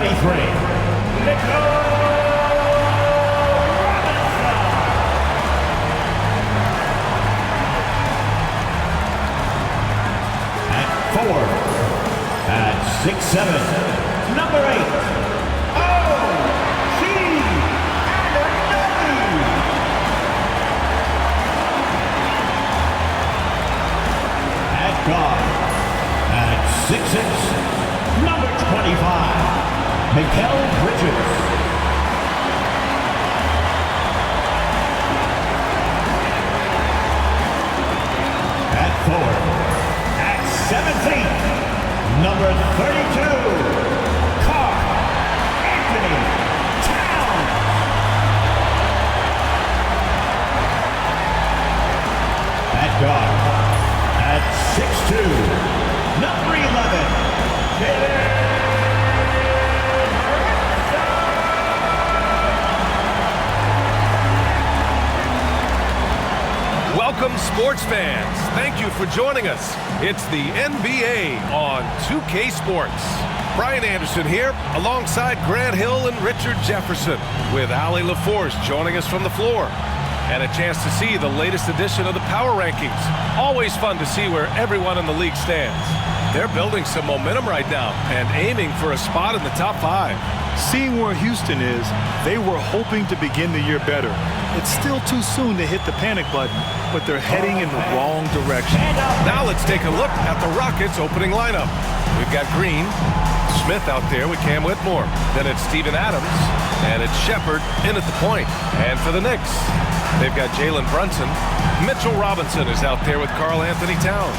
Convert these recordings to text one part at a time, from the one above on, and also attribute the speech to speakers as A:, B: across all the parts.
A: 23, at 4, at 6'7", number 8, at guard, at 6'6", number 25, Mikal Bridges. At forward, at 7 feet, number 32, Karl Anthony Towns. At guard, at 6'2", number 11,
B: Welcome, sports fans. Thank you for joining us. It's the NBA on 2K Sports. Brian Anderson here, alongside Grant Hill and Richard Jefferson, with Allie LaForce joining us from the floor. And a chance to see the latest edition of the Power Rankings. Always fun to see where everyone in the league stands. They're building some momentum right now and aiming for a spot in the top 5.
C: Seeing where Houston is, they were hoping to begin the year better. It's still too soon to hit the panic button, but they're heading in the wrong direction.
B: Now let's take a look at the Rockets' opening lineup. We've got Green, Smith out there with Cam Whitmore. Then it's Steven Adams, and it's Shepard in at the point. And for the Knicks, they've got Jalen Brunson. Mitchell Robinson is out there with Karl Anthony Towns.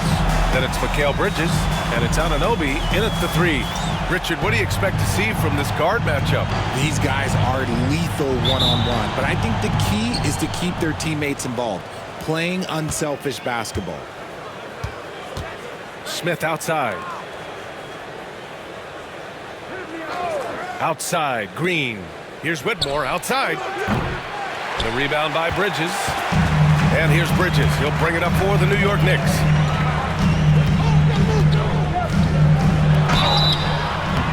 B: Then it's Mikal Bridges, and it's Anunoby in at the 3. Richard, what do you expect to see from this guard matchup?
D: These guys are lethal one-on-one, but I think the key is to keep their teammates involved, playing unselfish basketball.
B: Smith outside. Outside, Green. Here's Whitmore outside. The rebound by Bridges. And here's Bridges. He'll bring it up for the New York Knicks.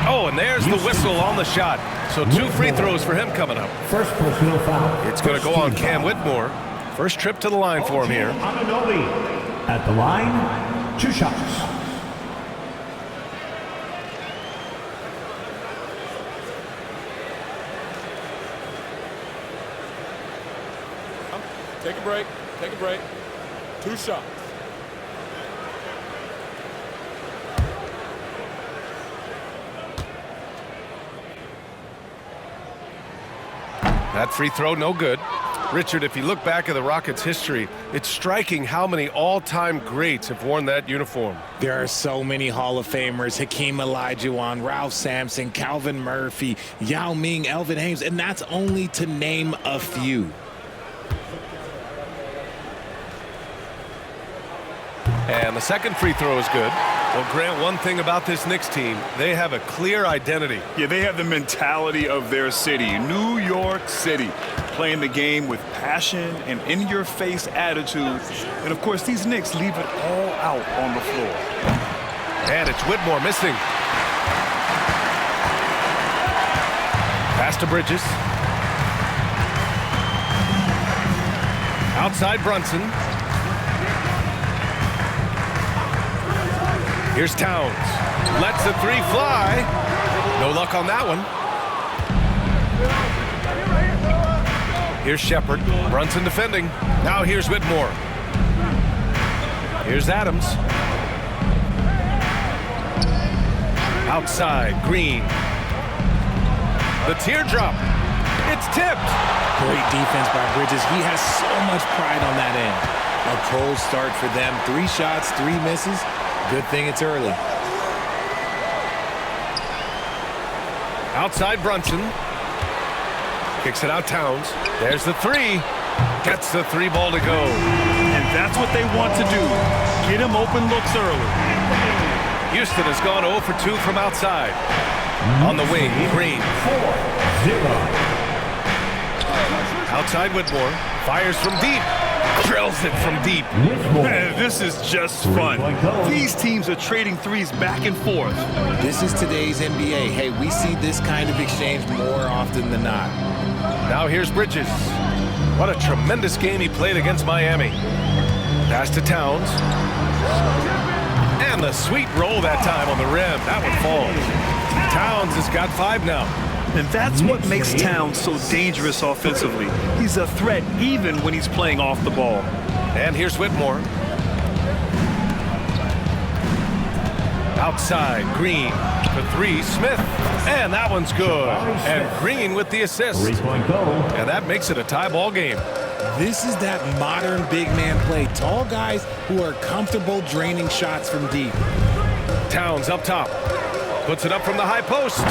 B: Oh, and there's the whistle on the shot. So 2 free throws for him coming up.
A: First personal foul.
B: It's going to go on Cam Whitmore. First trip to the line for him here.
A: Anunoby at the line, 2 shots.
E: Take a break. Take a break. 2 shots.
B: That free throw, no good. Richard, if you look back at the Rockets' history, it's striking how many all-time greats have worn that uniform.
D: There are so many Hall of Famers: Hakeem Olajuwon, Ralph Sampson, Calvin Murphy, Yao Ming, Elvin Hayes, and that's only to name a few.
B: And the second free throw is good. Well, Grant, one thing about this Knicks team, they have a clear identity.
C: Yeah, they have the mentality of their city, New York City, playing the game with passion and in-your-face attitude. And, of course, these Knicks leave it all out on the floor.
B: And it's Whitmore missing. Pass to Bridges. Outside Brunson. Here's Towns. Lets the 3 fly. No luck on that one. Here's Shepard. Brunson defending. Now here's Whitmore. Here's Adams. Outside, Green. The teardrop. It's tipped.
D: Great defense by Bridges. He has so much pride on that end. A cold start for them. 3 shots, 3 misses. Good thing it's early.
B: Outside Brunson. Kicks it out Towns. There's the 3. Gets the 3 ball to go.
C: And that's what they want to do. Get him open looks early.
B: Houston has gone 0 for 2 from outside. On the wing, Green.
A: 4-0.
B: Outside Whitmore. Fires from deep. Drills it from deep.
C: Man, this is just fun. These teams are trading threes back and forth.
D: This is today's NBA. Hey, we see this kind of exchange more often than not.
B: Now here's Bridges. What a tremendous game he played against Miami. Pass to Towns. And the sweet roll that time on the rim. That one falls. Towns has got 5 now.
C: And that's what makes Towns so dangerous offensively. He's a threat even when he's playing off the ball.
B: And here's Whitmore. Outside, Green for 3, Smith. And that one's good. And Green with the assist.
A: 3-point goal.
B: And that makes it a tie ball game.
D: This is that modern big man play. Tall guys who are comfortable draining shots from deep.
B: Towns up top. Puts it up from the high post.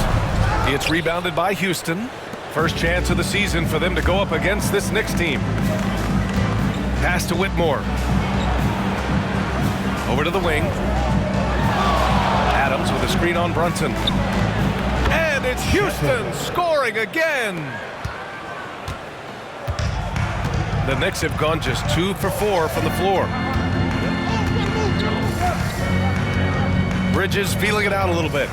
B: It's rebounded by Houston. First chance of the season for them to go up against this Knicks team. Pass to Whitmore. Over to the wing. Adams with a screen on Brunson. And it's Houston scoring again. The Knicks have gone just 2 for 4 from the floor. Bridges feeling it out a little bit.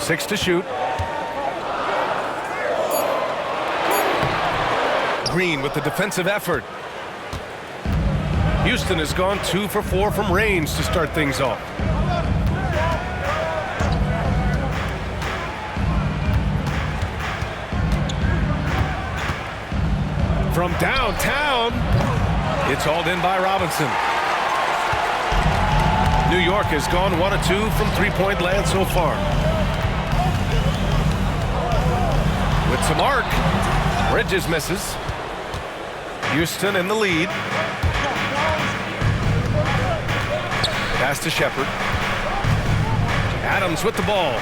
B: Six to shoot. Green with the defensive effort. Houston has gone 2 for 4 from range to start things off. From downtown, it's hauled in by Robinson. New York has gone 1 of 2 from three-point land so far. With some arc, Bridges misses. Houston in the lead. Pass to Shepard. Adams with the ball.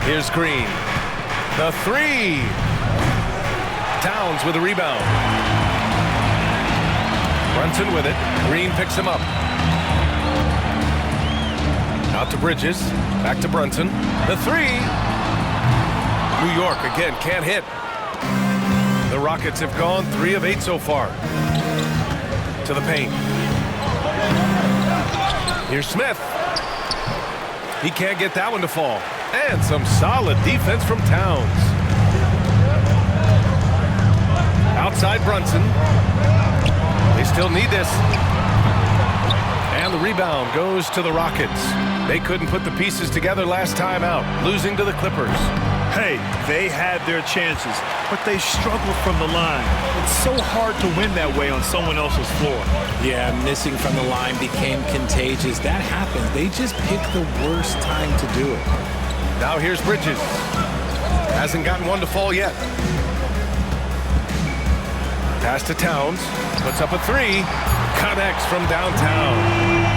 B: Here's Green. The 3. Towns with a rebound. Brunson with it. Green picks him up. Out to Bridges. Back to Brunson. The 3. New York again can't hit. The Rockets have gone 3 of 8 so far. To the paint. Here's Smith. He can't get that one to fall. And some solid defense from Towns. Outside Brunson. They still need this. And the rebound goes to the Rockets. They couldn't put the pieces together last time out, losing to the Clippers.
C: Hey, they had their chances, but they struggled from the line. It's so hard to win that way on someone else's floor.
D: Yeah, missing from the line became contagious. That happens. They just picked the worst time to do it.
B: Now here's Bridges. Hasn't gotten one to fall yet. Pass to Towns. Puts up a 3. Connects from downtown.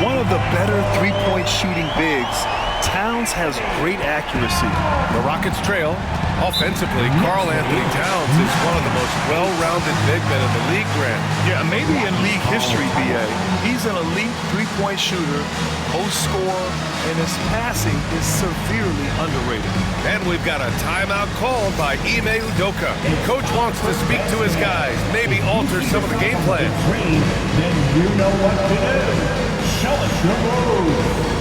C: One of the better three-point shooting bigs. Towns has great accuracy.
B: The Rockets trail. Offensively, Karl Anthony Towns is one of the most well-rounded big men in the league, Grant.
C: Yeah, maybe in league history, B.A. He's an elite three-point shooter, post scorer, and his passing is severely underrated.
B: And we've got a timeout called by Ime Udoka. Coach wants to speak to his guys, maybe alter some of the game plan.
A: Green, then you know what to do. Show us your move.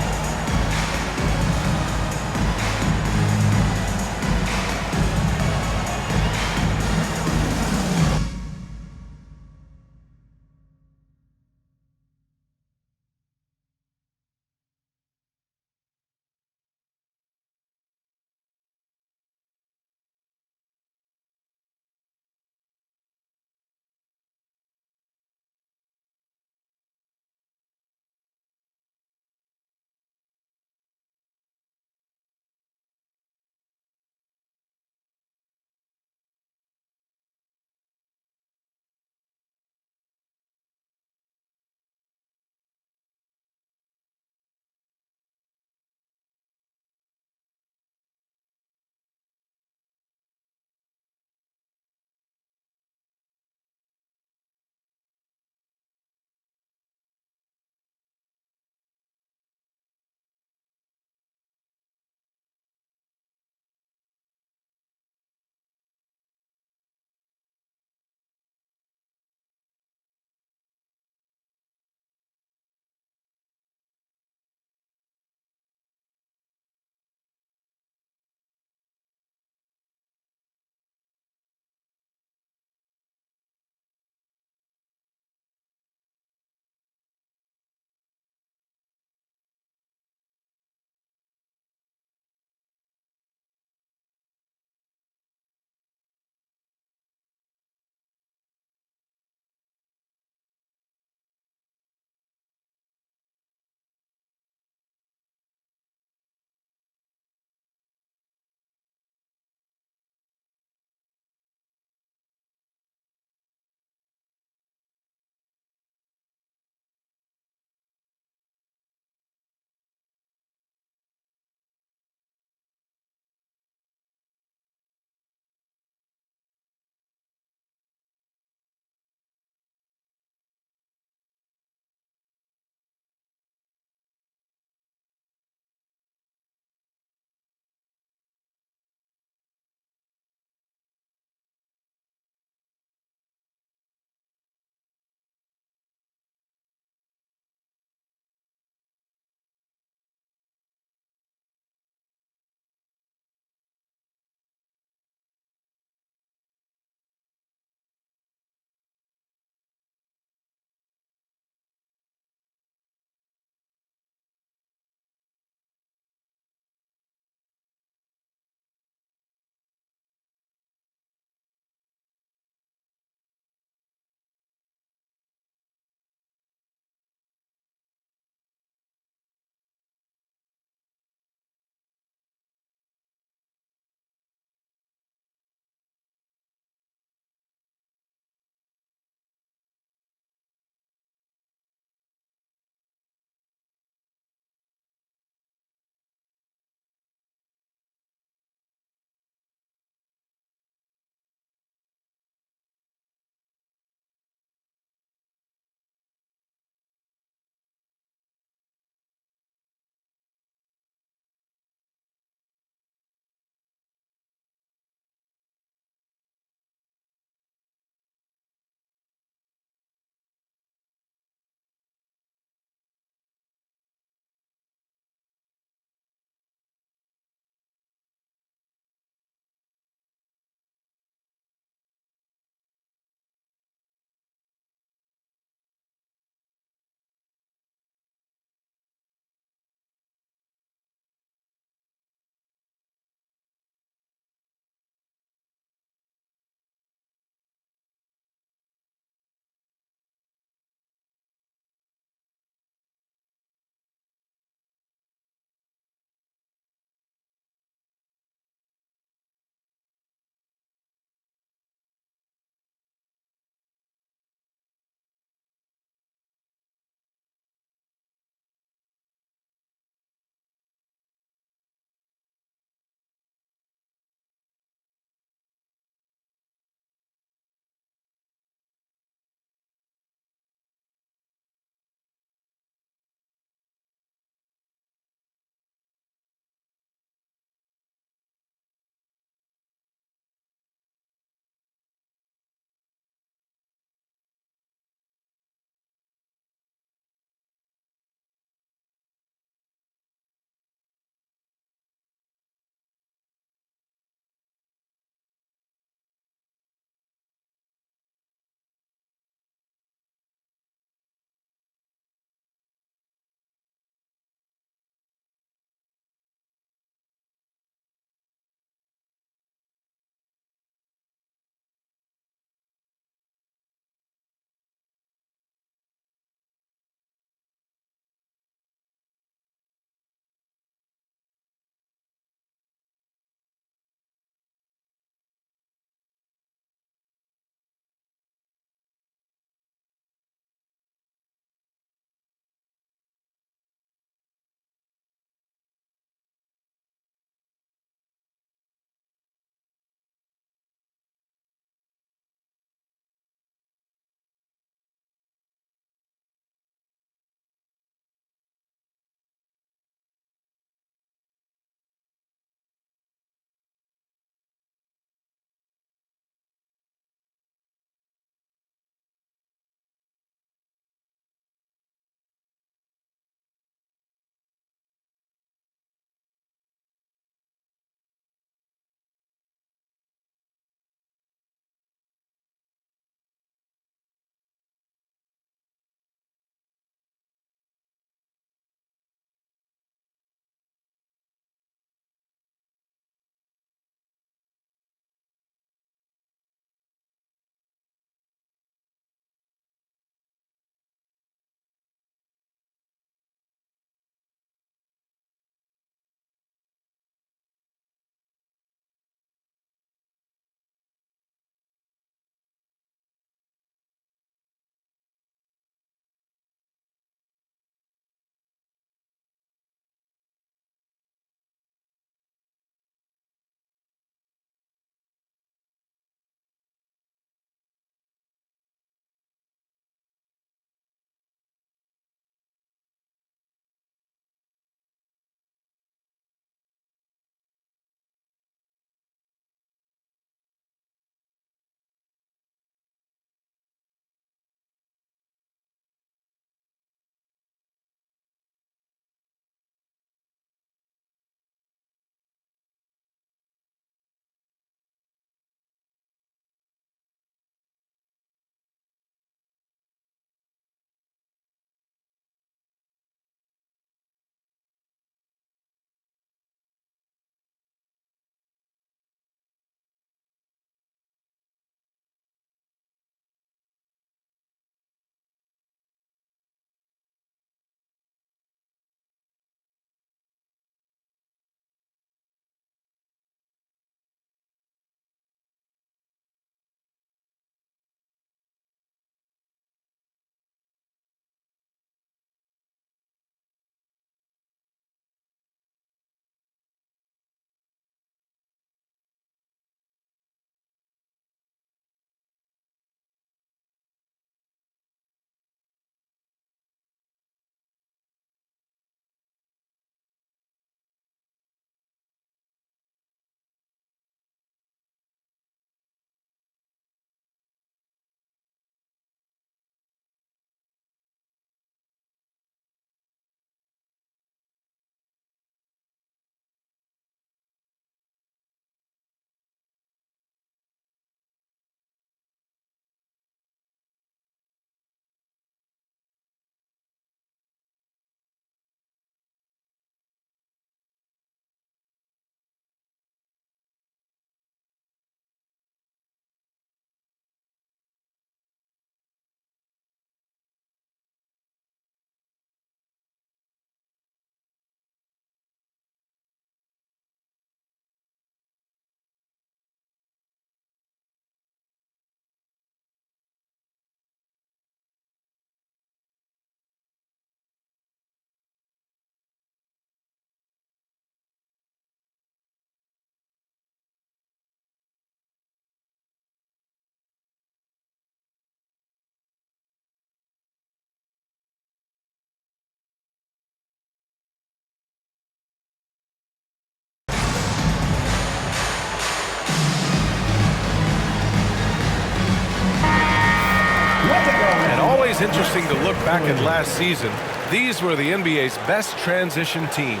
B: always interesting to look back at last season. These were the NBA's best transition teams.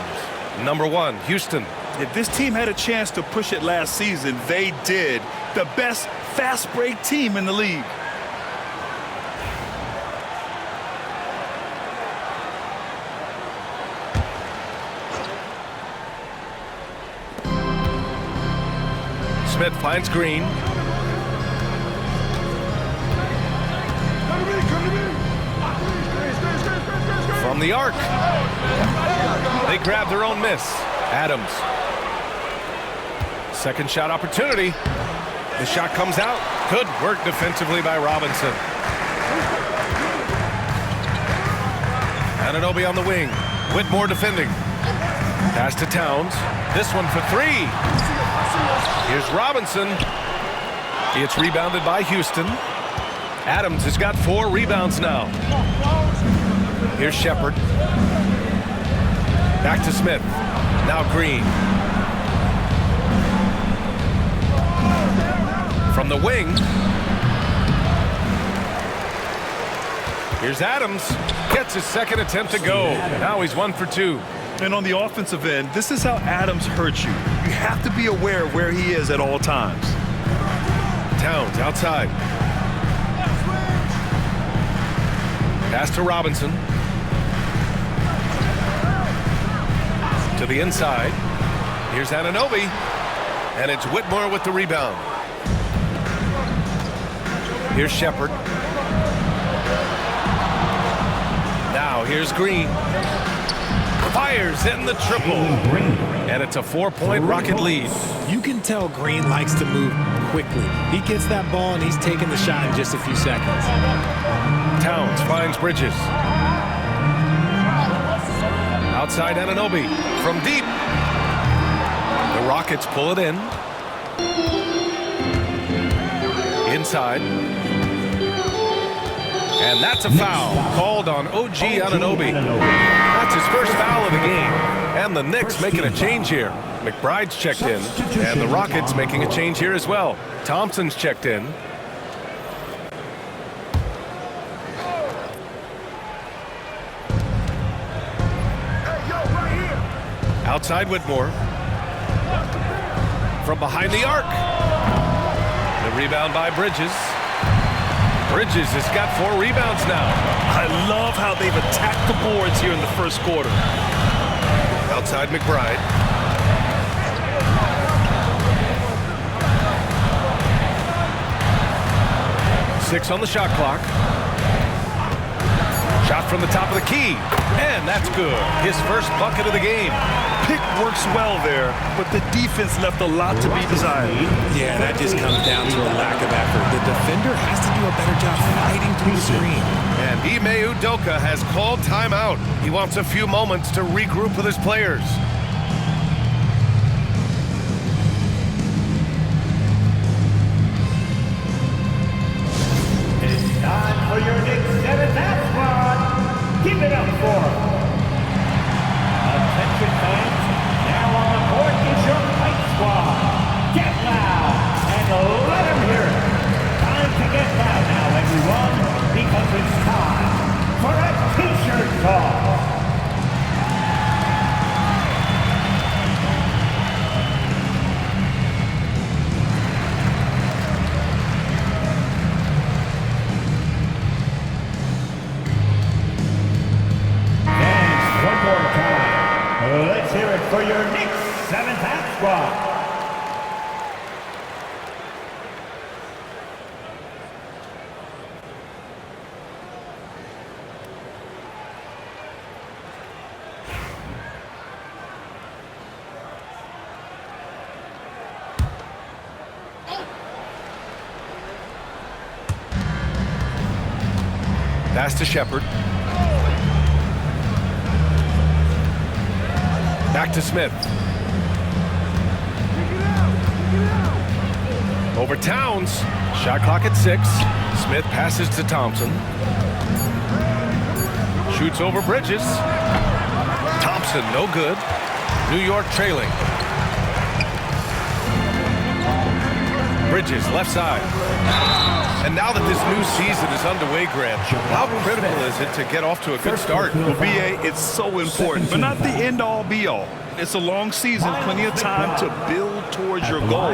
B: Number 1, Houston.
C: If this team had a chance to push it last season, they did. The best fast break team in the league.
B: Smith finds Green. From the arc. They grab their own miss. Adams. Second shot opportunity. The shot comes out. Good work defensively by Robinson. Anunoby on the wing. Whitmore defending. Pass to Towns. This one for 3. Here's Robinson. It's rebounded by Houston. Adams has got 4 rebounds now. Here's Shepard. Back to Smith. Now Green. From the wing. Here's Adams. Gets his second attempt to go. Now he's 1 for 2.
C: And on the offensive end, this is how Adams hurts you. You have to be aware of where he is at all times.
B: Towns outside. Pass to Robinson. To the inside. Here's Anunoby. And it's Whitmore with the rebound. Here's Shepard. Now here's Green. Fires in the triple. And it's a 4-point Rocket lead.
D: You can tell Green likes to move quickly. He gets that ball and he's taking the shot in just a few seconds.
B: Towns finds Bridges. Outside Anunoby from deep. The Rockets pull it in. Inside. And that's a foul called on OG Anunoby. That's his first foul of the game. And the Knicks making a change here. McBride's checked in. And the Rockets making a change here as well. Thompson's checked in. Outside Whitmore. From behind the arc. The rebound by Bridges. Bridges has got 4 rebounds now.
C: I love how they've attacked the boards here in the first quarter.
B: Outside McBride. Six on the shot clock. Shot from the top of the key. And that's good. His first bucket of the game.
C: Pick works well there, but the defense left a lot to be desired.
D: Yeah, that just comes down to a lack of effort. The defender has to do a better job fighting through the screen.
B: And Ime Udoka has called timeout. He wants a few moments to regroup with his players.
A: It's time for your Knicks 7th half squad. Keep it up for them. Attention fans, now on the court is your fight squad. Get loud and let them hear it. Time to get loud now, everyone, because it's time for a t-shirt toss. Let's hear it for your Knicks 7th half squad.
B: Pass to Shepard. Back to Smith. Over Towns. Shot clock at 6. Smith passes to Thompson. Shoots over Bridges. Thompson, no good. New York trailing. Bridges, left side. And now that this new season is underway, Grant, how critical is it to get off to a good start?
C: Well, BA, it's so important, but not the end-all, be-all. It's a long season, plenty of time to build towards your goal.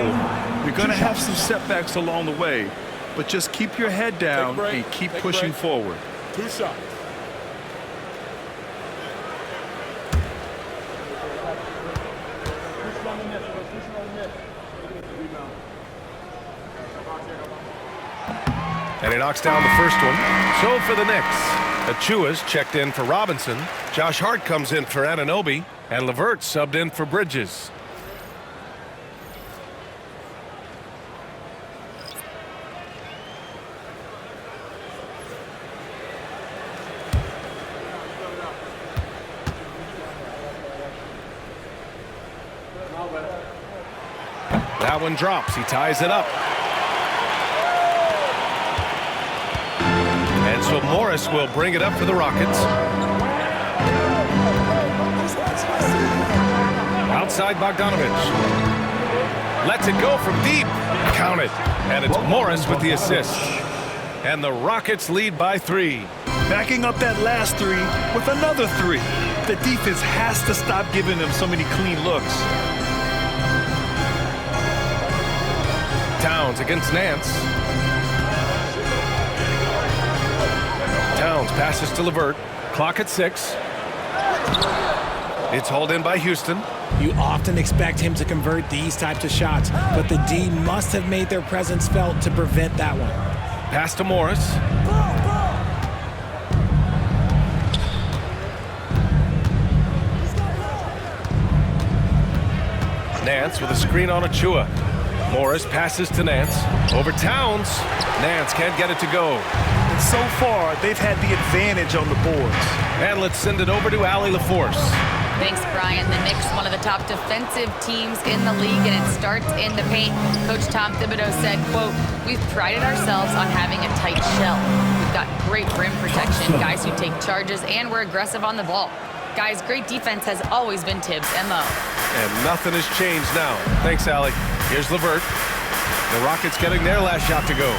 C: You're going to have some setbacks along the way, but just keep your head down and keep pushing forward.
E: 2 shots.
B: And he knocks down the first one. So for the Knicks, Achua's checked in for Robinson. Josh Hart comes in for Anunoby. And LeVert subbed in for Bridges. That one drops. He ties it up. And so Morris will bring it up for the Rockets. Outside Bogdanovich. Lets it go from deep. Count it. And it's Morris with the assist. And the Rockets lead by 3.
C: Backing up that last 3 with another 3. The defense has to stop giving them so many clean looks.
B: Towns against Nance. Towns passes to LeVert. Clock at 6. It's hauled in by Houston.
D: You often expect him to convert these types of shots, but the D must have made their presence felt to prevent that one.
B: Pass to Morris. Nance with a screen on Achua. Morris passes to Nance. Over Towns. Nance can't get it to go.
C: And so far, they've had the advantage on the boards.
B: And let's send it over to Allie LaForce.
F: Thanks, Brian. The Knicks, one of the top defensive teams in the league, and it starts in the paint. Coach Tom Thibodeau said, quote, "We've prided ourselves on having a tight shell. We've got great rim protection, guys who take charges, and we're aggressive on the ball. Guys, great defense has always been Tibbs' MO."
B: And nothing has changed now. Thanks, Allie. Here's LeVert. The Rockets getting their last shot to go.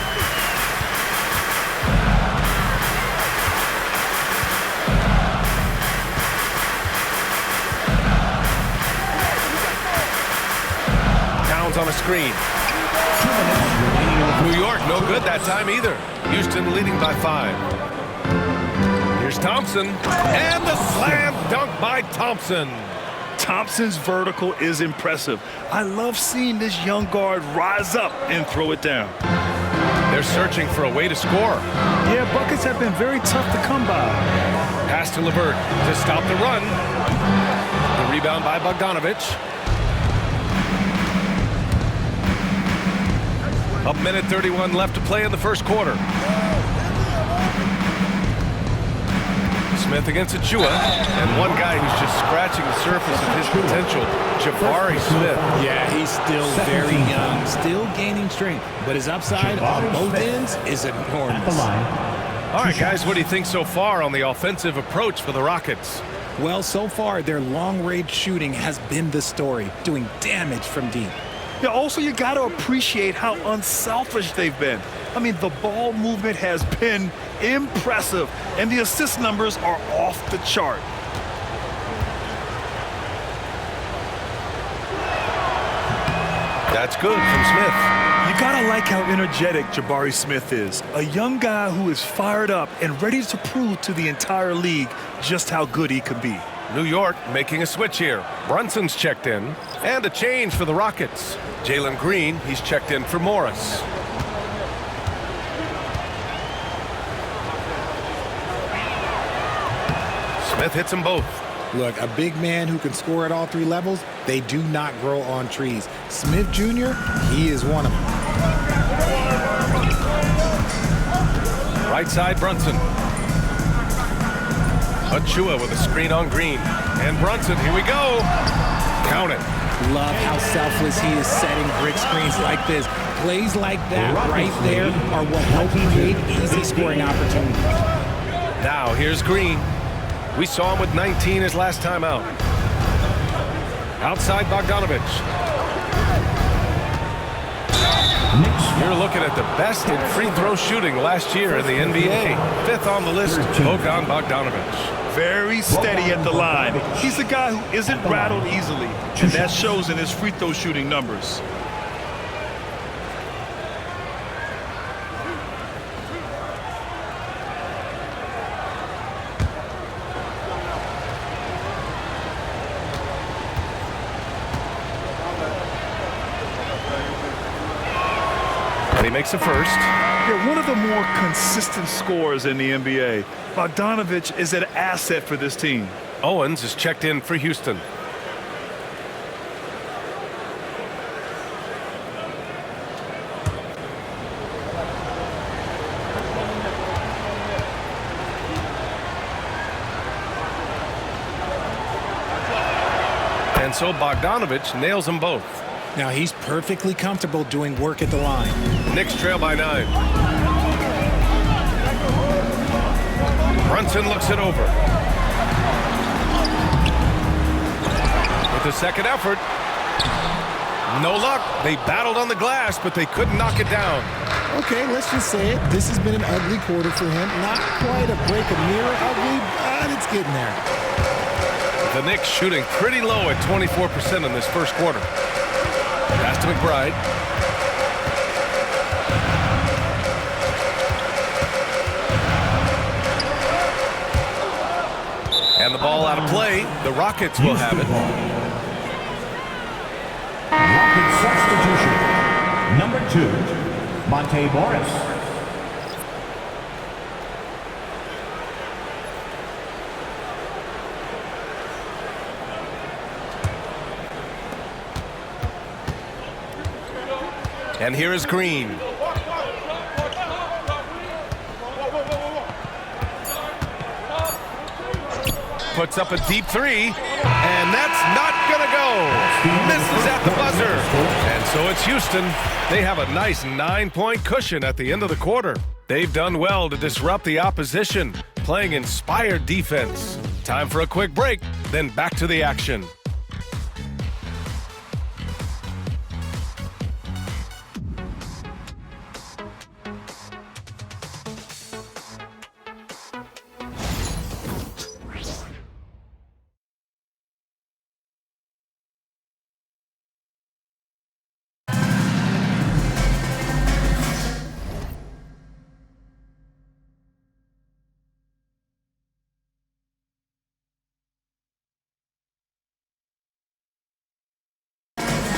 B: Towns on a screen. New York, no good that time either. Houston leading by 5. Here's Thompson. And the slam dunk by Thompson.
C: Thompson's vertical is impressive. I love seeing this young guard rise up and throw it down.
B: They're searching for a way to score.
C: Yeah, buckets have been very tough to come by.
B: Pass to LeVert to stop the run. The rebound by Bogdanovich. A minute 31 left to play in the first quarter. Smith against Achua, and one guy who's just scratching the surface of his potential, Jabari Smith.
D: Yeah, he's still very young, still gaining strength, but his upside on both ends is enormous.
B: All right, guys, what do you think so far on the offensive approach for the Rockets?
D: Well, so far, their long-range shooting has been the story, doing damage from deep.
C: Yeah, also, you got to appreciate how unselfish they've been. I mean, the ball movement has been impressive, and the assist numbers are off the chart.
B: That's good from Smith.
C: You gotta like how energetic Jabari Smith is. A young guy who is fired up and ready to prove to the entire league just how good he could be.
B: New York making a switch here. Brunson's checked in, and a change for the Rockets. Jalen Green, he's checked in for Morris. Smith hits them both.
D: Look, a big man who can score at all 3 levels, they do not grow on trees. Smith Jr., he is one of them.
B: Right side, Brunson. Achua with a screen on Green. And Brunson, here we go. Count it.
D: Love how selfless he is setting brick screens like this. Plays like that right there are what help create easy scoring opportunities.
B: Now, here's Green. We saw him with 19 his last time out. Outside Bogdanovich.
A: Knicks
B: You're looking at the best in free throw shooting last year in the NBA. 5th on the list, Bogdan Bogdanovic.
C: Very steady at the line. He's a guy who isn't rattled easily, and that shows in his free throw shooting numbers.
B: And he makes a first.
C: They're one of the more consistent scorers in the NBA. Bogdanovic is an asset for this team.
B: Owens is checked in for Houston. And so Bogdanovic nails them both.
D: Now he's perfectly comfortable doing work at the line.
B: Knicks trail by 9. Brunson looks it over. With the second effort. No luck. They battled on the glass, but they couldn't knock it down.
G: Okay, let's just say it. This has been an ugly quarter for him. Not quite a break a mirror ugly, but it's getting there.
B: The Knicks shooting pretty low at 24% in this first quarter. Pass to McBride. And the ball out of play. The Rockets will have it.
A: Rocket substitution. Number 2, Monte Morris.
B: And here is Green. Puts up a deep 3, and that's not gonna go. Misses at the buzzer. And so it's Houston. They have a nice 9-point cushion at the end of the quarter. They've done well to disrupt the opposition, playing inspired defense. Time for a quick break, then back to the action.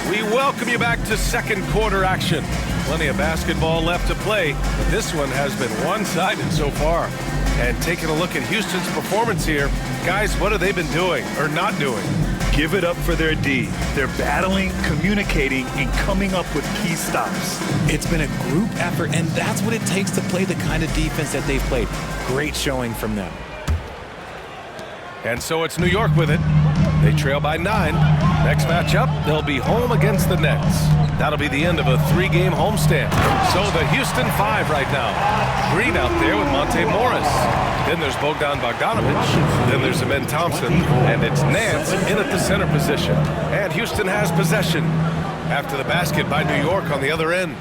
B: We welcome you back to second quarter action. Plenty of basketball left to play, but this one has been one-sided so far. And taking a look at Houston's performance here, guys, what have they been doing or not doing?
C: Give it up for their D. They're battling, communicating, and coming up with key stops.
D: It's been a group effort, and that's what it takes to play the kind of defense that they've played. Great showing from them.
B: And so it's New York with it. They trail by 9. Next matchup, they'll be home against the Nets. That'll be the end of a 3-game homestand. So the Houston 5 right now. Green out there with Monte Morris. Then there's Bogdan Bogdanovic. Then there's Amen Thompson. And it's Nance in at the center position. And Houston has possession after the basket by New York on the other end.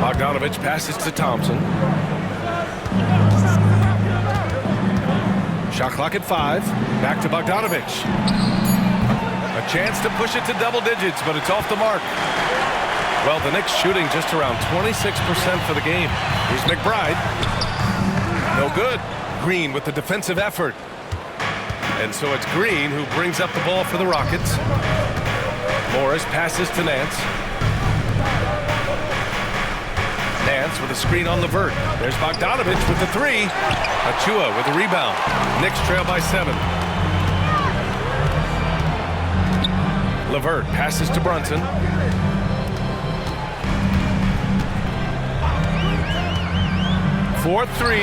B: Bogdanovic passes to Thompson. Shot clock at 5. Back to Bogdanovic. A chance to push it to double digits, but it's off the mark. Well, the Knicks shooting just around 26% for the game. Here's McBride. No good. Green with the defensive effort. And so it's Green who brings up the ball for the Rockets. Morris passes to Nance. Nance with a screen on LeVert. There's Bogdanovic with the 3. Achua with a rebound. Knicks trail by 7. LeVert passes to Brunson. For 3.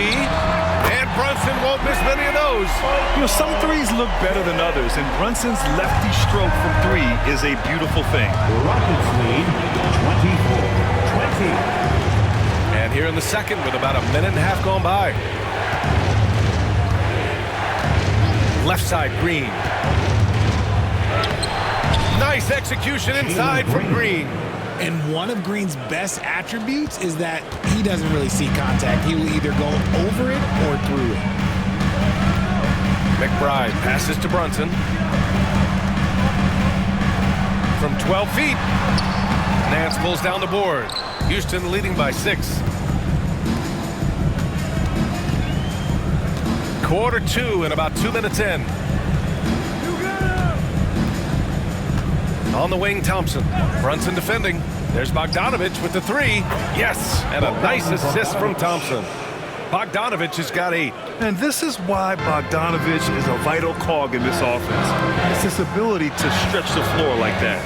B: And Brunson won't miss many of those.
C: You know, some threes look better than others, and Brunson's lefty stroke from 3 is a beautiful thing.
A: Rockets lead 24-20.
B: And here in the second with about a minute and a half gone by. Left side, Green. Nice execution inside from Green.
D: And one of Green's best attributes is that he doesn't really see contact. He will either go over it or through it.
B: McBride passes to Brunson. From 12 feet. Nance pulls down the board. Houston leading by 6. Quarter 2 and about 2 minutes in. On the wing, Thompson. Brunson defending. There's Bogdanovich with the 3. Yes, and a nice assist from Thompson. Bogdanovich has got 8.
C: And this is why Bogdanovich is a vital cog in this offense. It's his ability to stretch the floor like that.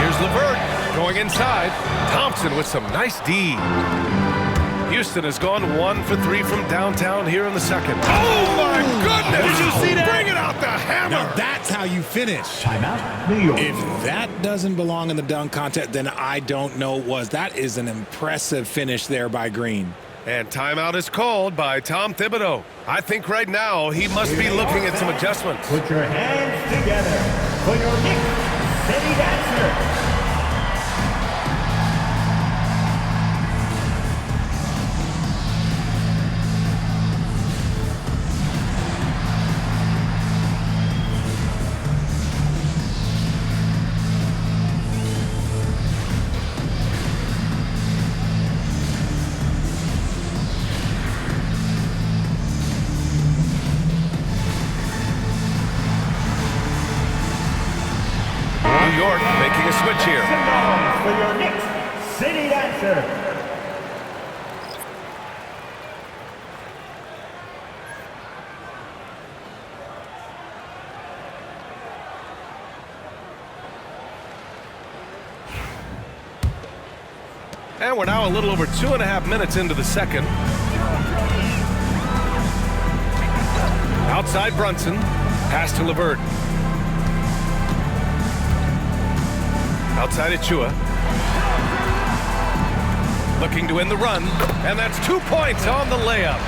B: Here's LeVert going inside. Thompson with some nice D. Houston has gone 1 for 3 from downtown here in the second. Oh, my goodness!
D: Did you see that?
B: Bring it out the hammer!
D: Now that's how you finish.
A: Timeout, New York.
D: If that doesn't belong in the dunk contest, then I don't know what was. That is an impressive finish there by Green.
B: And timeout is called by Tom Thibodeau. I think right now he must be looking at some adjustments.
A: Put your hands together for your Knicks City Dancer.
B: New York making a switch here.
A: For your Knicks City Dancer.
B: And we're now a little over 2.5 minutes into the second. Outside Brunson. Pass to LeVert. Outside Achua. Looking to win the run. And that's 2 points on the layup.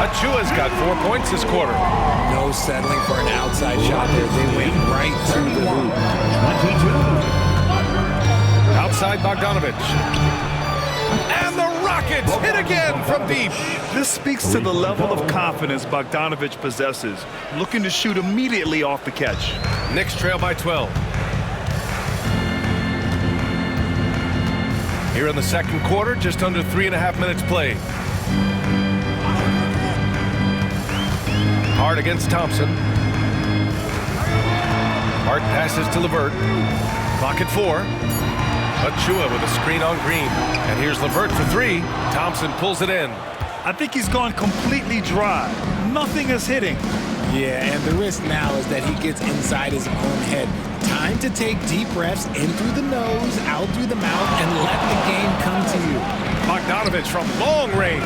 B: Achua's got 4 points this quarter.
D: No settling for an outside shot there. They went right through the hoop.
A: 22.
B: Outside Bogdanovich. And the Rockets hit again from deep.
C: This speaks to the level of confidence Bogdanovich possesses, looking to shoot immediately off the catch.
B: Knicks trail by 12. Here in the second quarter, just under 3.5 minutes played. Hart against Thompson. Hart passes to LeVert. Clock at 4. Achua with a screen on Green. And here's LeVert for 3. Thompson pulls it in.
C: I think he's gone completely dry. Nothing is hitting.
D: Yeah, and the risk now is that he gets inside his own head. Time to take deep breaths in through the nose, out through the mouth, and let the game come to you.
B: Bogdanovich from long range.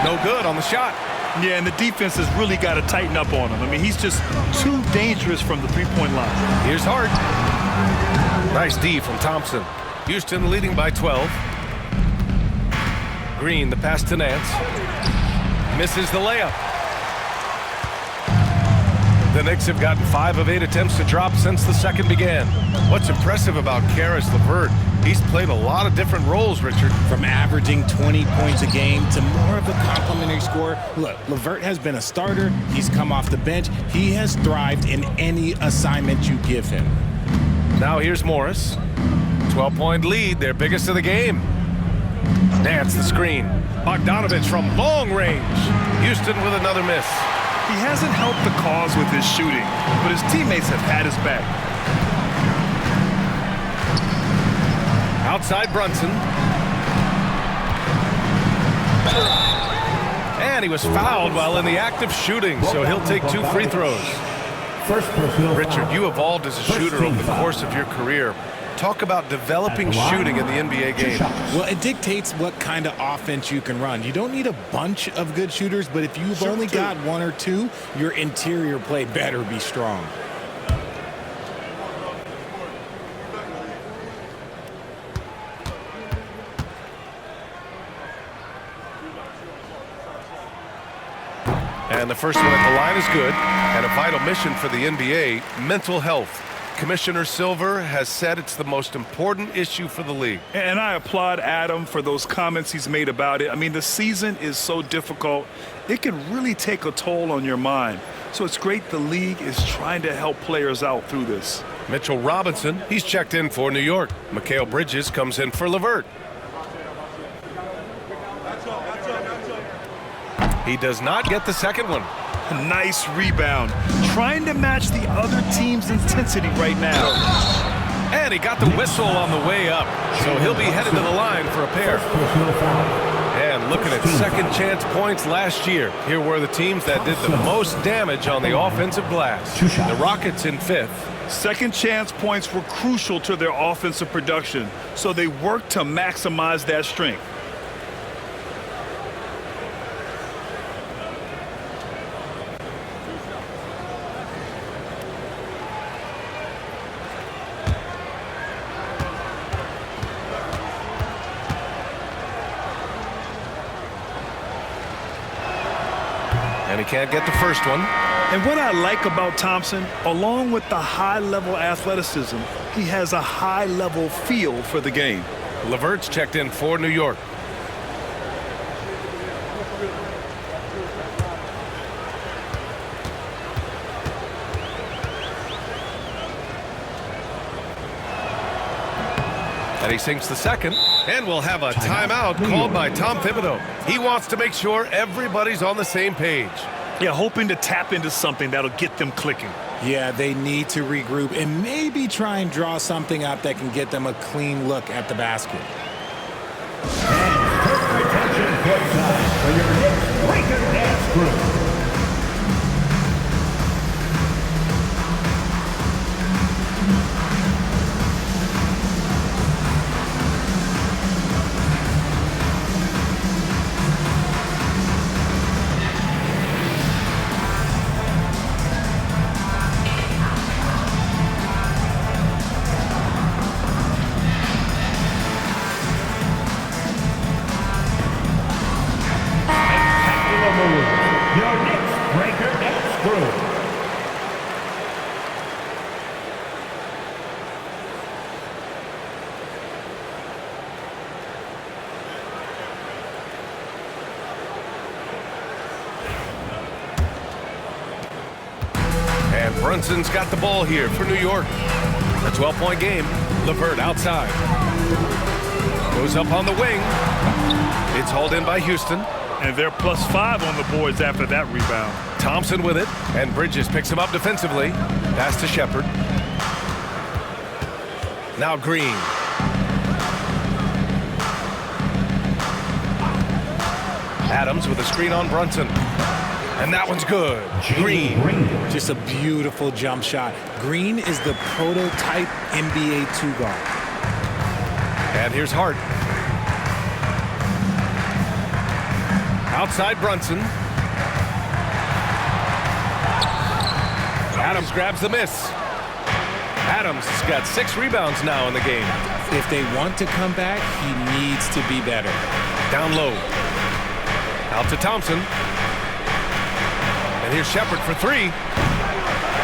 B: No good on the shot.
C: Yeah, and the defense has really got to tighten up on him. I mean, he's just too dangerous from the three-point line.
B: Here's Hart. Nice D from Thompson. Houston leading by 12. Green, the pass to Nance. Misses the layup. The Knicks have gotten 5 of 8 attempts to drop since the second began. What's impressive about Karis LeVert, he's played a lot of different roles, Richard.
D: From averaging 20 points a game to more of a complimentary scorer. Look, LeVert has been a starter. He's come off the bench. He has thrived in any assignment you give him.
B: Now here's Morris. 12-point lead, their biggest of the game. Nance the screen. Bogdanovich from long range. Houston with another miss.
C: He hasn't helped the cause with his shooting, but his teammates have had his back.
B: Outside Brunson. And he was fouled while in the act of shooting, so he'll take 2 free throws.
A: First personal
B: Richard,
A: foul.
B: you evolved as a shooter over the course of your career. Talk about developing shooting in the NBA game.
D: Well, it dictates what kind of offense you can run. You don't need a bunch of good shooters, but if you've only got 1 or 2, your interior play better be strong.
B: And the first one at the line is good. And a vital mission for the NBA, mental health. Commissioner Silver has said it's the most important issue for the league.
C: And I applaud Adam for those comments he's made about it. I mean, the season is so difficult. It can really take a toll on your mind. So it's great the league is trying to help players out through this.
B: Mitchell Robinson, he's checked in for New York. Mikal Bridges comes in for LeVert. He does not get the second one.
C: A nice rebound. Trying to match the other team's intensity right now.
B: And he got the whistle on the way up. So he'll be headed to the line for a pair. And looking at second chance points last year, here were the teams that did the most damage on the offensive glass. The Rockets in 5th.
C: Second chance points were crucial to their offensive production, so they worked to maximize that strength.
B: And he can't get the first one.
C: And what I like about Thompson, along with the high-level athleticism, he has a high-level feel for the game.
B: LeVert's checked in for New York. And he sinks the second, and we'll have a timeout called by Tom Thibodeau. He wants to make sure everybody's on the same page.
C: Yeah, hoping to tap into something that'll get them clicking.
D: Yeah, they need to regroup and maybe try and draw something up that can get them a clean look at the basket.
A: And turn attention courtside for your Knicks breaker dance group. Your Knicks breaker dance group.
B: And Brunson's got the ball here for New York. A 12-point game. LeVert outside. Goes up on the wing. It's hauled in by Houston.
C: And they're +5 on the boards after that rebound.
B: Thompson with it, and Bridges picks him up defensively. Pass to Shepard. Now Green. Adams with a screen on Brunson. And that one's good. Green.
D: Just a beautiful jump shot. Green is the prototype NBA 2 guard.
B: And here's Hart. Outside Brunson. Adams grabs the miss. Adams has got 6 rebounds now in the game.
D: If they want to come back, he needs to be better.
B: Down low. Out to Thompson. And here's Shepard for 3.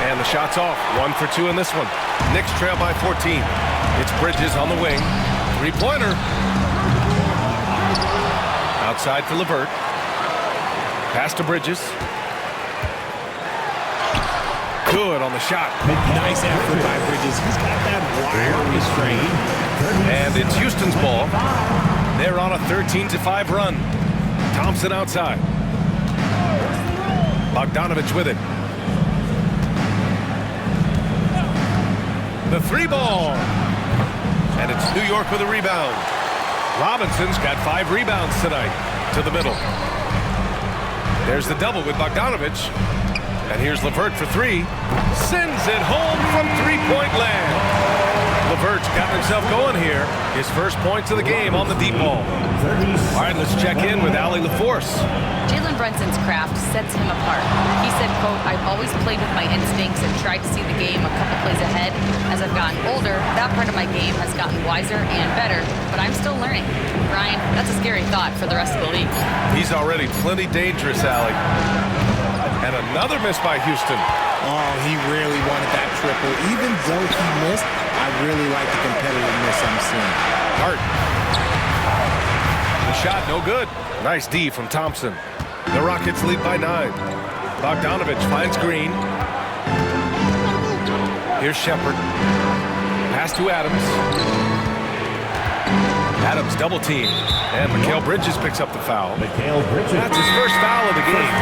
B: And the shot's off. 1 for 2 in this one. Knicks trail by 14. It's Bridges on the wing. 3-pointer. Outside for LeVert. Pass to Bridges. Good on the shot.
D: Nice effort by Bridges. He's got that wire restraint.
B: And it's Houston's ball. They're on a 13-5 run. Thompson outside. Bogdanovich with it. The 3-ball. And it's New York with a rebound. Robinson's got 5 rebounds tonight. To the middle. There's the double with Bogdanovich. And here's LeVert for 3. Sends it home from 3-point land. LeVert's got himself going here. His first points of the game on the deep ball. All right, let's check in with Allie LaForce.
F: Jalen Brunson's craft sets him apart. He said, quote, "I've always played with my instincts and tried to see the game a couple plays ahead. As I've gotten older, that part of my game has gotten wiser and better, but I'm still learning." Ryan, that's a scary thought for the rest of the league.
B: He's already plenty dangerous, Allie. And another miss by Houston.
D: Oh, he really wanted that triple. Even though he missed, I really like the competitiveness I'm seeing.
B: Hart. The shot, no good. Nice D from Thompson. The Rockets lead by 9. Bogdanovich finds Green. Here's Shepard. Pass to Adams. Adams double team. And Mikal Bridges picks up the foul. That's his first foul of the game.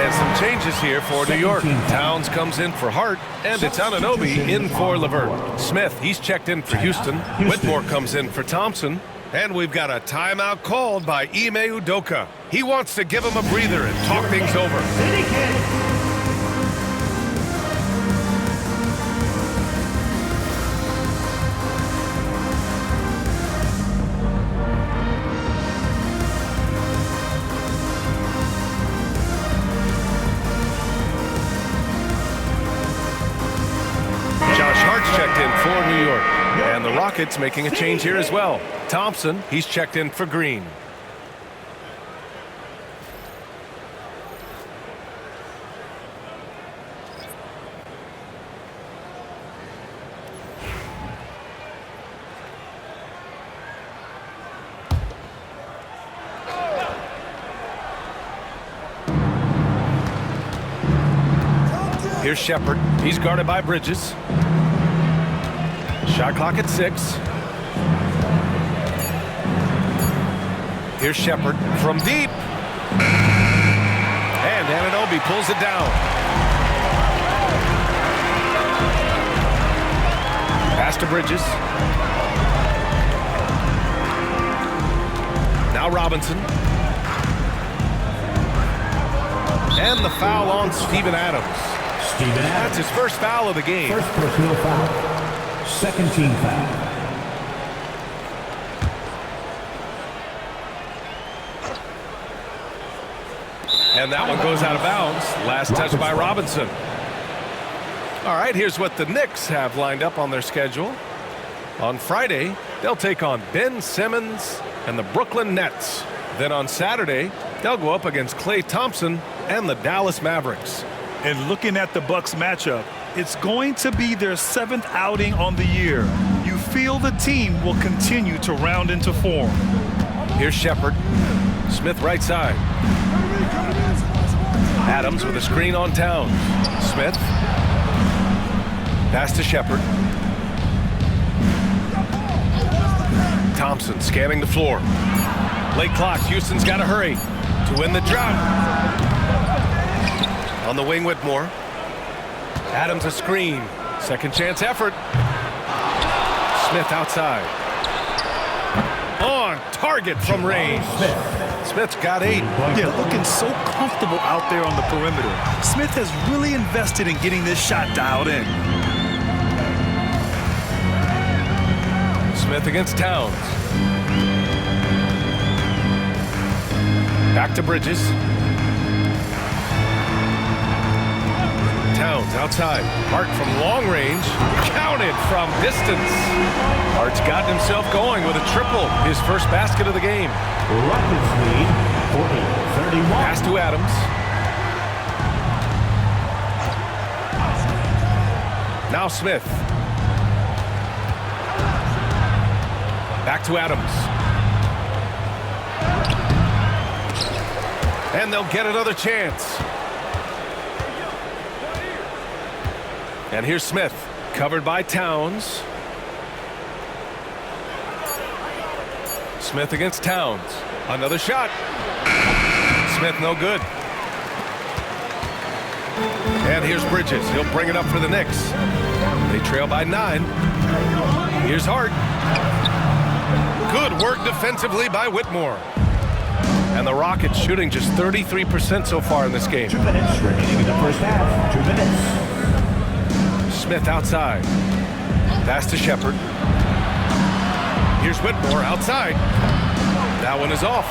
B: And some changes here for New York. Towns comes in for Hart, and it's Anunoby in for LeVert. Smith, he's checked in for Houston. Whitmore comes in for Thompson. And we've got a timeout called by Ime Udoka. He wants to give him a breather and talk things over. Checked in for New York. And the Rockets making a change here as well. Thompson, he's checked in for Green. Here's Shepard. He's guarded by Bridges. Shot clock at 6. Here's Shepard from deep. And Anunoby pulls it down. Pass to Bridges. Now Robinson. And the foul on Steven Adams. That's his first foul of the game.
A: First personal foul. Second team foul.
B: And that one goes out of bounds. Last touch by Robinson. All right, here's what the Knicks have lined up on their schedule. On Friday, they'll take on Ben Simmons and the Brooklyn Nets. Then on Saturday, they'll go up against Klay Thompson and the Dallas Mavericks.
C: And looking at the Bucks matchup, it's going to be their 7th outing on the year. You feel the team will continue to round into form.
B: Here's Shepard. Smith right side. Adams with a screen on Towns. Smith. Pass to Shepard. Thompson scanning the floor. Late clock. Houston's got to hurry to win the drought. On the wing, Whitmore. Adams a screen. Second chance effort. Smith outside. On target from range. Smith's got 8.
C: Yeah, looking so comfortable out there on the perimeter. Smith has really invested in getting this shot dialed in.
B: Smith against Towns. Back to Bridges. Towns outside. Hart from long range. Counted from distance. Hart's gotten himself going with a triple. His first basket of the game.
A: Rockets lead 40-31.
B: Pass to Adams. Now Smith. Back to Adams. And they'll get another chance. And here's Smith, covered by Towns. Smith against Towns. Another shot. Smith no good. And here's Bridges. He'll bring it up for the Knicks. They trail by 9. Here's Hart. Good work defensively by Whitmore. And the Rockets shooting just 33% so far in this game.
A: 2 minutes remaining in the first half. 2 minutes.
B: Smith outside. Pass to Shepard. Here's Whitmore outside. That one is off.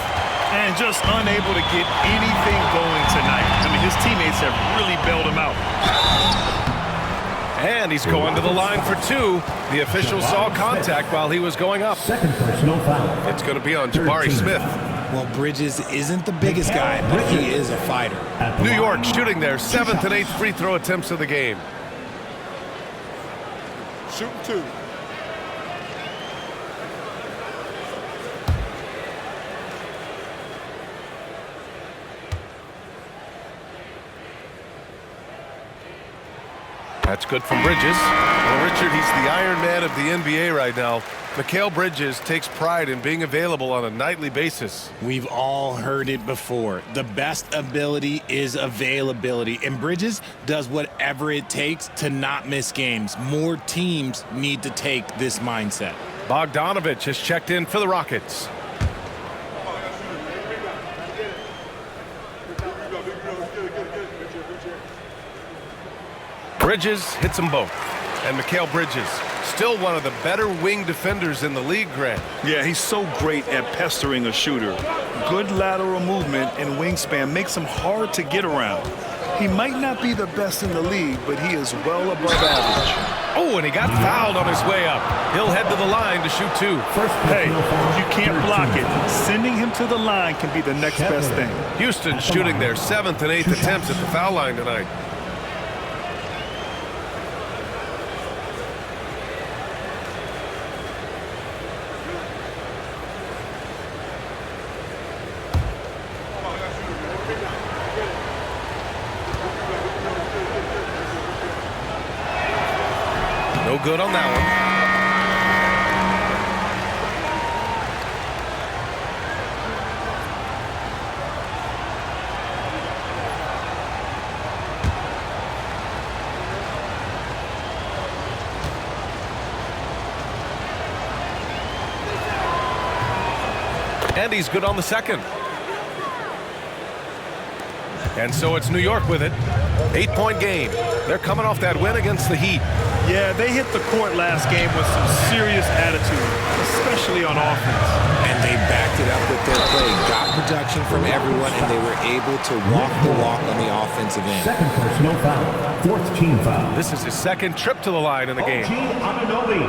C: And just unable to get anything going tonight. I mean, his teammates have really bailed him out.
B: And he's going to the line for 2. The official saw contact while he was going up.
A: Second personal foul.
B: It's going to be on Jabari Smith.
D: Well, Bridges isn't the biggest guy, but he is a fighter.
B: New York shooting their 7th and 8th free throw attempts of the game.
E: Shooting 2.
B: That's good from Bridges. Well, Richard, he's the Iron Man of the NBA right now. Mikal Bridges takes pride in being available on a nightly basis.
D: We've all heard it before. The best ability is availability, and Bridges does whatever it takes to not miss games. More teams need to take this mindset.
B: Bogdanovich has checked in for the Rockets. Bridges hits them both. And Mikal Bridges, still one of the better wing defenders in the league, Grant.
C: Yeah, he's so great at pestering a shooter. Good lateral movement and wingspan makes him hard to get around. He might not be the best in the league, but he is well above average.
B: Oh, and he got fouled on his way up. He'll head to the line to shoot 2.
C: Hey, you can't block it. Sending him to the line can be the next best thing.
B: Houston shooting their 7th and 8th attempts at the foul line tonight. No good on that one. And he's good on the second. And so it's New York with it. 8-point game. They're coming off that win against the Heat.
C: Yeah, they hit the court last game with some serious attitude, especially on offense.
D: And they backed it up with their play, got production from everyone, and they were able to walk the walk on the offensive end.
A: Second personal foul. 4th team foul.
B: This is his second trip to the line in the game.
A: Anunoby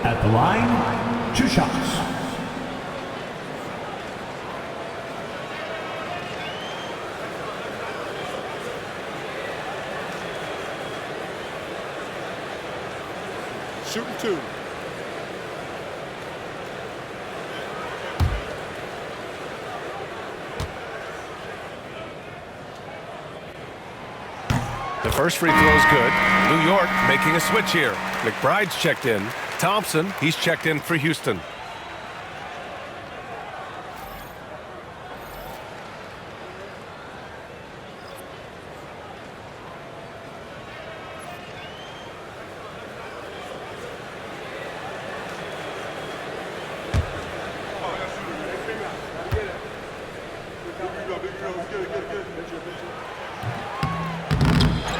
A: at the line. 2 shots.
E: Shooting 2.
B: The first free throw is good. New York making a switch here. McBride's checked in. Thompson, he's checked in for Houston.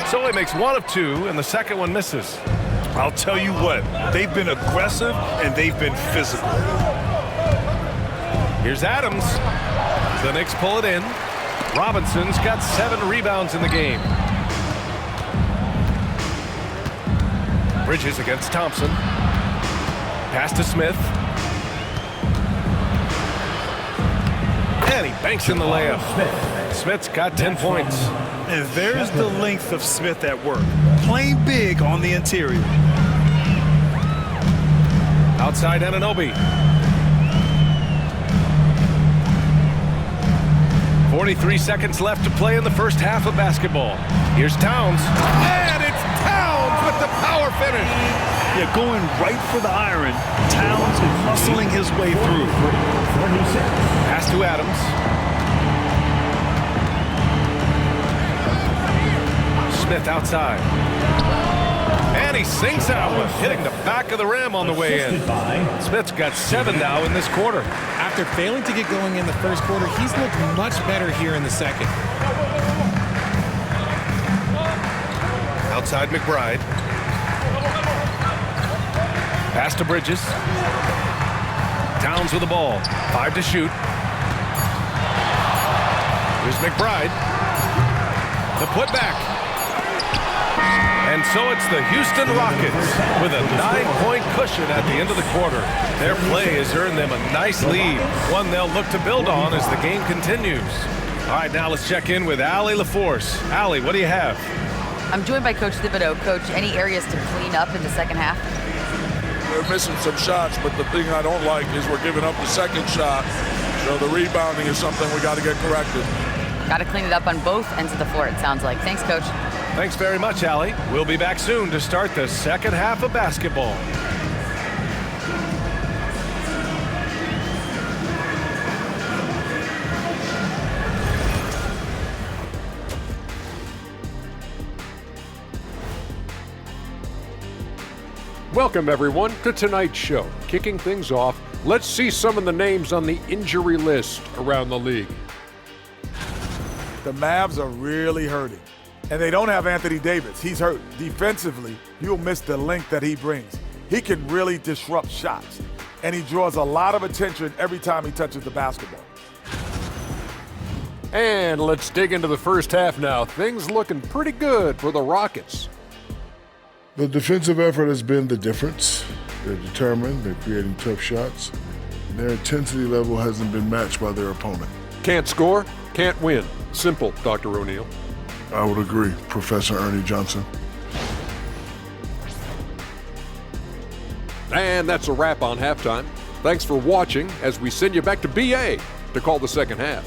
B: So he makes 1 of 2, and the second one misses.
C: I'll tell you what, they've been aggressive and they've been physical.
B: Here's Adams. The Knicks pull it in. Robinson's got 7 rebounds in the game. Bridges against Thompson. Pass to Smith. And he banks in the layup. Smith's got 10 points.
C: And there's the length of Smith at work. Playing big on the interior.
B: Outside Anunoby. 43 seconds left to play in the first half of basketball. Here's Towns. And it's Towns with the power finish.
C: Yeah, going right for the iron. Towns is hustling his way through.
B: Pass to Adams. Smith outside. And he sinks that one, hitting the back of the rim on the way in. Smith's got 7 now in this quarter.
D: After failing to get going in the first quarter, he's looked much better here in the second.
B: Outside McBride. Pass to Bridges. Towns with the ball. 5 to shoot. Here's McBride. The putback. And so it's the Houston Rockets with a 9-point cushion at the end of the quarter. Their play has earned them a nice lead, one they'll look to build on as the game continues. All right, now let's check in with Allie LaForce. Allie, what do you have?
F: I'm joined by Coach Thibodeau. Coach, any areas to clean up in the second half?
E: We're missing some shots, but the thing I don't like is we're giving up the second shot. So the rebounding is something we got to get corrected.
F: Got to clean it up on both ends of the floor, it sounds like. Thanks, Coach.
B: Thanks very much, Allie. We'll be back soon to start the second half of basketball.
H: Welcome, everyone, to tonight's show. Kicking things off, let's see some of the names on the injury list around the league.
I: The Mavs are really hurting. And they don't have Anthony Davis. He's hurt. Defensively, you'll miss the length that he brings. He can really disrupt shots. And he draws a lot of attention every time he touches the basketball.
H: And let's dig into the first half now. Things looking pretty good for the Rockets.
J: The defensive effort has been the difference. They're determined, they're creating tough shots. Their intensity level hasn't been matched by their opponent.
H: Can't score, can't win. Simple, Dr. O'Neill.
J: I would agree, Professor Ernie Johnson.
H: And that's a wrap on halftime. Thanks for watching as we send you back to BA to call the second half.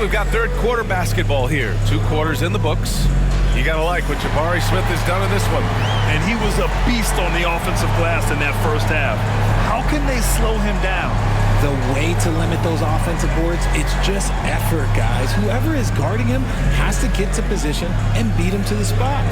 B: And we've got third quarter basketball here. 2 quarters in the books. You got to like what Jabari Smith has done in this one.
C: And he was a beast on the offensive glass in that first half. How can they slow him down?
D: The way to limit those offensive boards, it's just effort, guys. Whoever is guarding him has to get to position and beat him to the spot.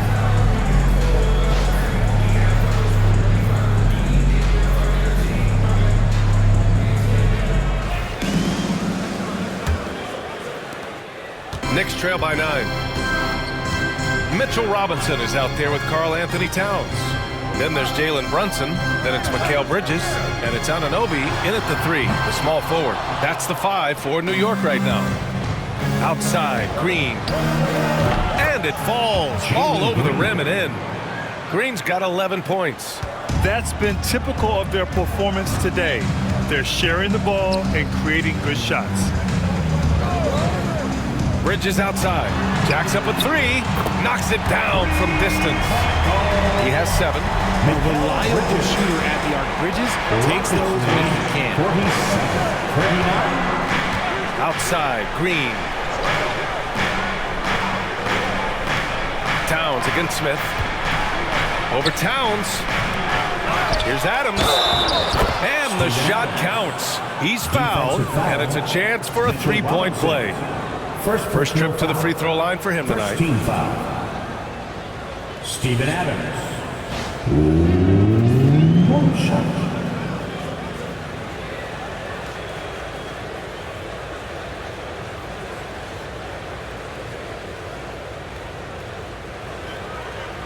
B: Knicks trail by 9. Mitchell Robinson is out there with Karl Anthony Towns. Then there's Jalen Brunson. Then it's Mikal Bridges. And it's Anunoby in at the 3, the small forward. That's the 5 for New York right now. Outside, Green. And it falls all over the rim and in. Green's got 11 points.
C: That's been typical of their performance today. They're sharing the ball and creating good shots.
B: Bridges outside. Jacks up a 3. Knocks it down from distance. He has 7.
D: A reliable shooter at the arc. Bridges takes those when he can.
A: 47, 39.
B: Outside, Green. Towns against Smith. Over Towns. Here's Adams. And the shot counts. He's fouled, and it's a chance for a 3-point play. First trip to the free throw line for him tonight.
A: Team foul. Steven Adams. One shot.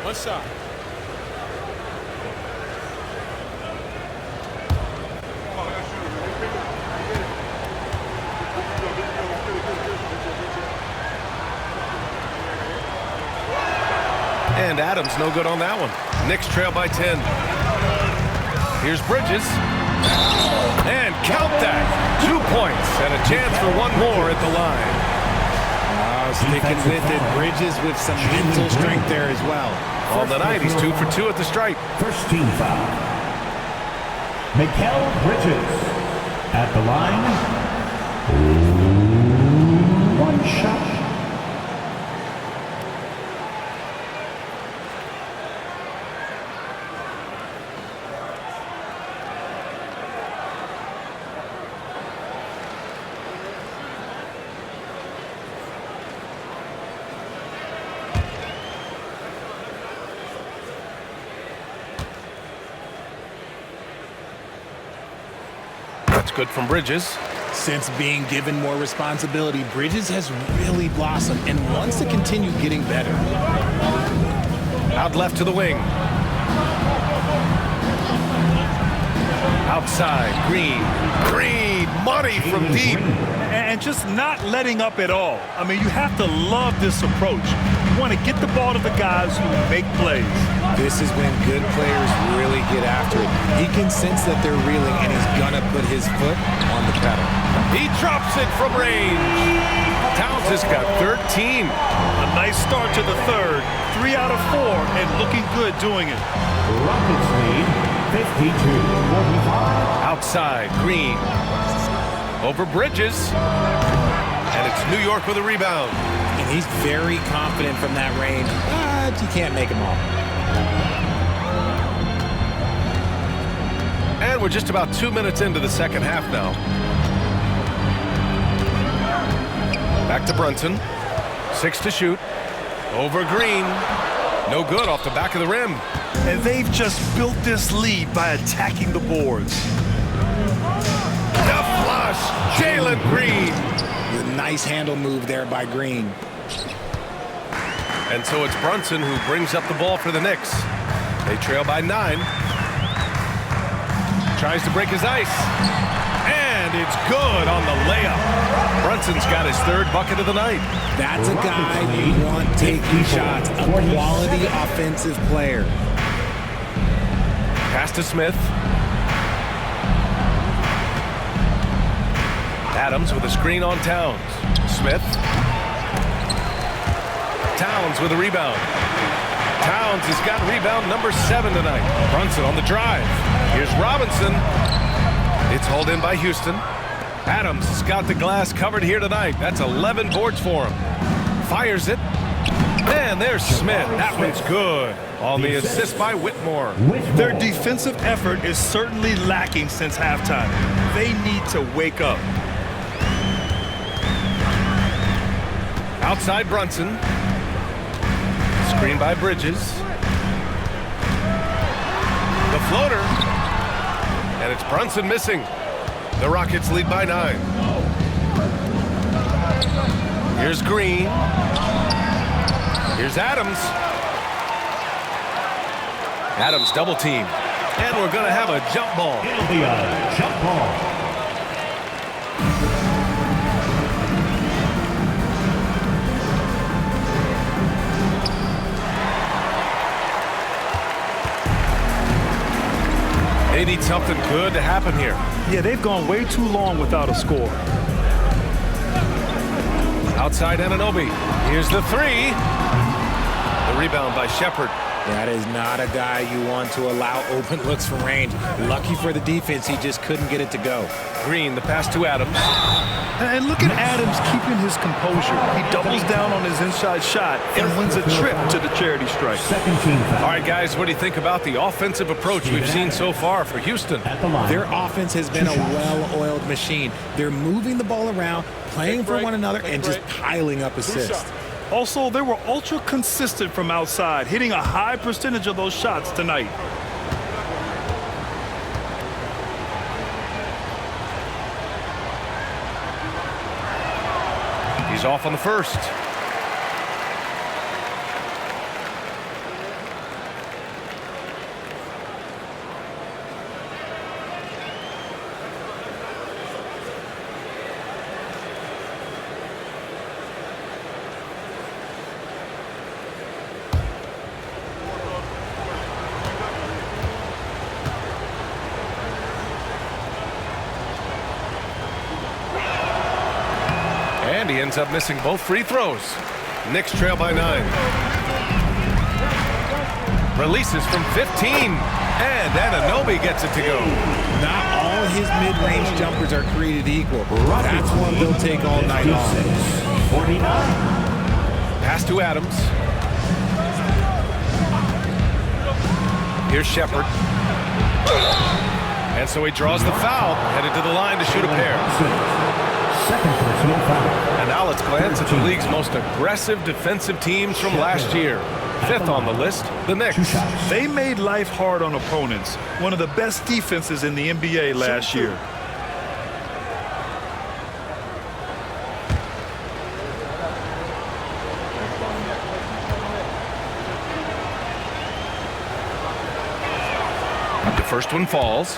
D: What's up?
B: And Adams no good on that one. Knicks trail by 10. Here's Bridges. And count that. 2 points and a chance for one more at the line.
D: Sticking with it. Bridges with some mental strength there as well.
B: On the night, he's 2 for 2 at the stripe.
A: First team foul. Mikal Bridges at the line. One shot.
B: That's good from Bridges.
D: Since being given more responsibility, Bridges has really blossomed and wants to continue getting better.
B: Out left to the wing. Outside, Green. Green, money from deep.
C: And just not letting up at all. I mean, you have to love this approach. You want to get the ball to the guys who make plays.
D: This is when good players really get after it. He can sense that they're reeling, and he's going to put his foot on the pedal.
B: He drops it from range. Towns has got 13.
C: A nice start to the third. 3 out of 4, and looking good doing it.
A: Rockets lead 52-45.
B: Outside, Green. Over Bridges. And it's New York with a rebound.
D: And he's very confident from that range, but you can't make him all.
B: And we're just about 2 minutes into the second half now. Back to Brunson. 6 to shoot. Over Green. No good off the back of the rim.
C: And they've just built this lead by attacking the boards.
B: The flush. Jalen Green.
D: The nice handle move there by Green.
B: And so it's Brunson who brings up the ball for the Knicks. They trail by 9. Tries to break his ice. And it's good on the layup. Brunson's got his 3rd bucket of the night.
D: That's a guy you want taking shots. A quality offensive player.
B: Pass to Smith. Adams with a screen on Towns. Smith. Towns with a rebound. Towns has got rebound number 7 tonight. Brunson on the drive. Here's Robinson. It's hauled in by Houston. Adams has got the glass covered here tonight. That's 11 boards for him. Fires it. And there's Smith. That one's good on the assist by Whitmore.
C: Their defensive effort is certainly lacking since halftime. They need to wake up.
B: Outside Brunson. Screen by Bridges. The floater. And it's Brunson missing. The Rockets lead by 9. Here's Green. Here's Adams. Adams double team. And we're going to have a jump ball.
A: It'll be a jump ball.
B: They need something good to happen here.
C: Yeah, they've gone way too long without a score.
B: Outside Anunoby. Here's the 3. The rebound by Shepard.
D: That is not a guy you want to allow open looks from range. Lucky for the defense, he just couldn't get it to go.
B: Green, the pass to Adams.
C: And look at Adams keeping his composure. He doubles down on his inside shot and wins a trip to the charity stripe.
A: Second team foul.
B: All right, guys, what do you think about the offensive approach we've seen so far for Houston?
A: At the line.
D: Their offense has been a well-oiled machine. They're moving the ball around, playing for one another, and just piling up assists.
C: Also, they were ultra consistent from outside, hitting a high percentage of those shots tonight.
B: He's off on the first. And he ends up missing both free throws. Knicks trail by 9. Releases from 15. And Anunoby gets it to go.
D: Not all his mid-range jumpers are created equal. That's one they'll take all night long.
A: 49.
B: Pass to Adams. Here's Shepard. And so he draws the foul, headed to the line to shoot a pair.
A: Second personal foul.
B: And now let's glance at the league's most aggressive defensive teams from last year. 5th on the list, the Knicks.
C: They made life hard on opponents. One of the best defenses in the NBA last year.
B: The first one falls.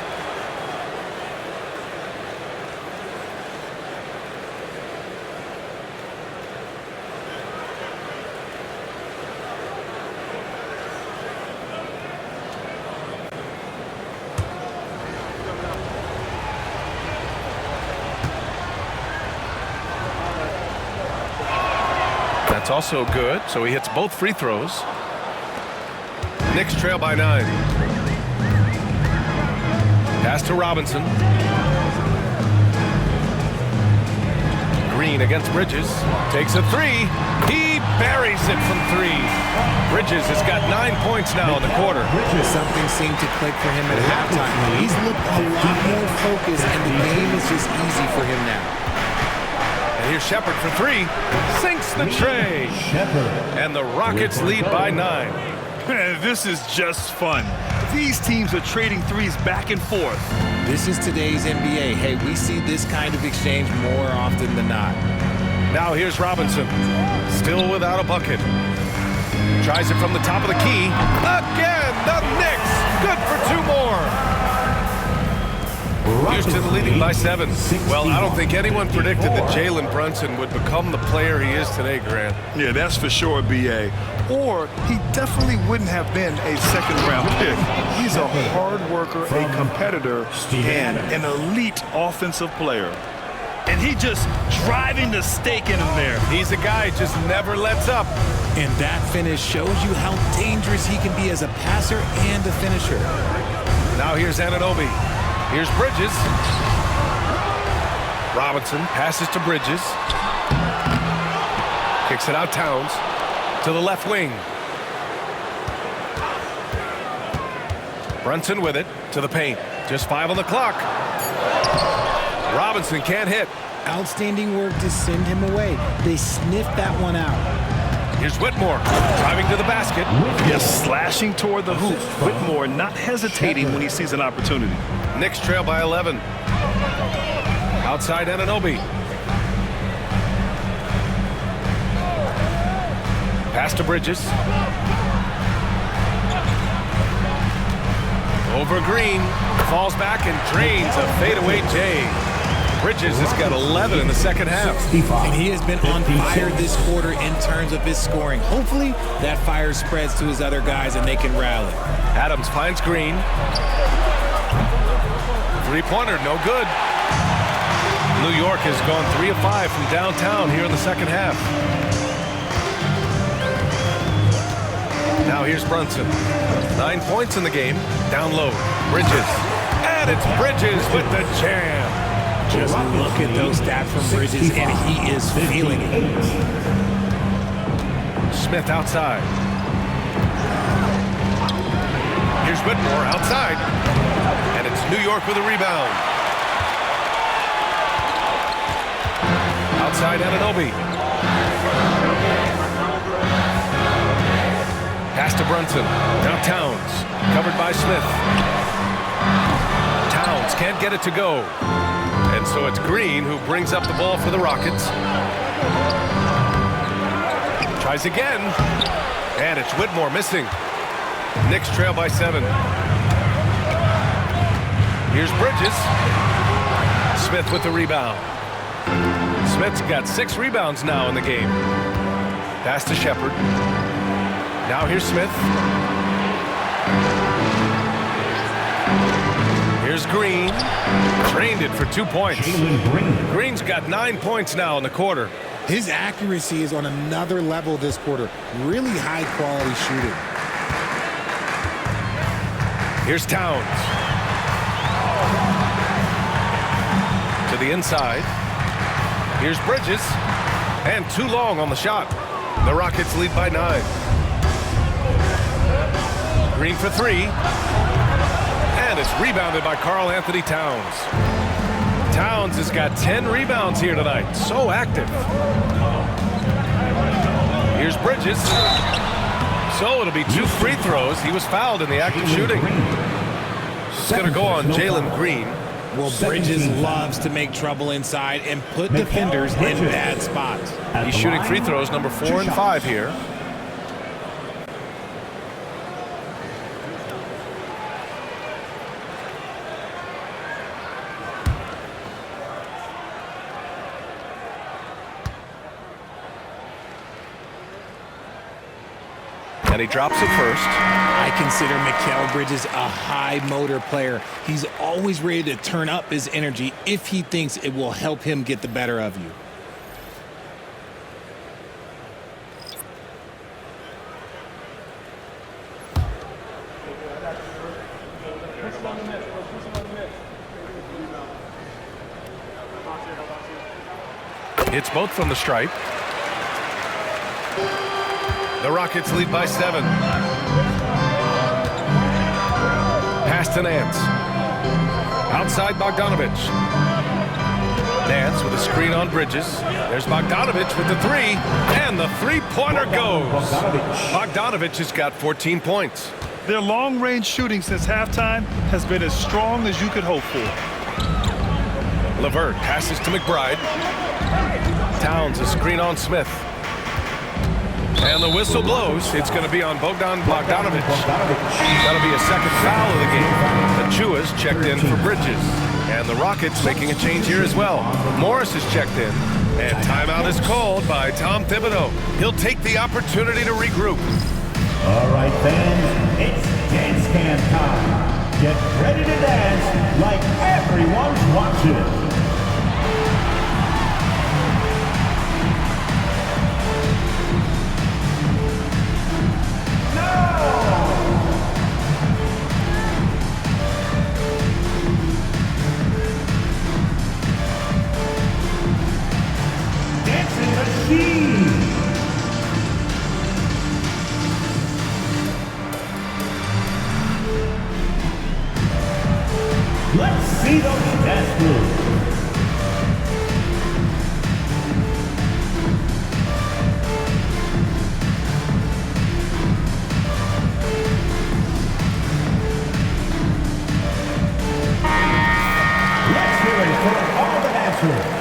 B: That's also good, so he hits both free throws. Knicks trail by 9. Pass to Robinson. Green against Bridges. Takes a 3. He buries it from 3. Bridges has got 9 points now in the quarter.
D: Something seemed to click for him at halftime. He's looked a lot more focused, and the game is just easy for him now.
B: And here's Shepard for 3. Sinks the tray. And the Rockets lead by 9.
C: This is just fun. These teams are trading threes back and forth.
D: This is today's NBA. Hey, we see this kind of exchange more often than not.
B: Now here's Robinson. Still without a bucket. Tries it from the top of the key. Again, the Knicks. Good for 2 more. Houston leading by 7. Well, I don't think anyone predicted that Jalen Brunson would become the player he is today, Grant.
C: Yeah, that's for sure, B.A. Or he definitely wouldn't have been a second-round pick. He's a hard worker, a competitor, and an elite offensive player. And he just driving the stake in him there.
B: He's a guy who just never lets up.
D: And that finish shows you how dangerous he can be as a passer and a finisher.
B: Now here's Anunoby. Here's Bridges. Robinson passes to Bridges. Kicks it out Towns to the left wing. Brunson with it to the paint. Just 5 on the clock. Robinson can't hit.
D: Outstanding work to send him away. They sniffed that one out.
B: Here's Whitmore driving to the basket.
C: Yes, slashing toward the hoop. Whitmore not hesitating when he sees an opportunity.
B: Knicks trail by 11. Outside Anunoby. Pass to Bridges. Over Green. Falls back and drains a fadeaway J. Bridges has got 11 in the second half.
D: And he has been on fire this quarter in terms of his scoring. Hopefully that fire spreads to his other guys and they can rally.
B: Adams finds Green. Three-pointer, no good. New York has gone 3 of 5 from downtown here in the second half. Now here's Brunson. 9 points in the game. Down low. Bridges. And it's Bridges with the jam.
D: Just look at those stats from Bridges, and he is feeling it.
B: Smith outside. Here's Whitmore outside. And it's New York with a rebound. Outside Anunoby. Pass to Brunson. Now Towns. Covered by Smith. Towns can't get it to go. And so it's Green who brings up the ball for the Rockets. Tries again. And it's Whitmore missing. Knicks trail by 7. Here's Bridges. Smith with the rebound. Smith's got 6 rebounds now in the game. Pass to Shepard. Now here's Smith. Here's Green. Drained it for 2 points. Green's got 9 points now in the quarter.
D: His accuracy is on another level this quarter. Really high quality shooting.
B: Here's Towns. To the inside. Here's Bridges. And too long on the shot. The Rockets lead by 9. Green for 3. And it's rebounded by Karl Anthony Towns. Towns has got 10 rebounds here tonight. So active. Here's Bridges. So it'll be 2 free throws. He was fouled in the act of shooting. It's going to go on Jalen Green.
D: Well, Bridges loves to make trouble inside and put defenders in bad spots.
B: He's shooting free throws number 4 and 5 here. And he drops it first.
D: I consider Mikal Bridges a high motor player. He's always ready to turn up his energy if he thinks it will help him get the better of you.
B: It's both from the stripe. The Rockets lead by 7. Pass to Nance. Outside Bogdanovich. Nance with a screen on Bridges. There's Bogdanovich with the 3. And the three-pointer goes. Bogdanovich has got 14 points.
C: Their long-range shooting since halftime has been as strong as you could hope for.
B: LeVert passes to McBride. Towns a screen on Smith. And the whistle blows. It's going to be on Bogdan Bogdanovich. That'll be a second foul of the game. Achua's checked in for Bridges. And the Rockets making a change here as well. Morris is checked in. And timeout is called by Tom Thibodeau. He'll take the opportunity to regroup.
A: All right, fans, it's dance cam time. Get ready to dance like everyone's watching. Let's see those dance moves. Let's hear it for all the dancers.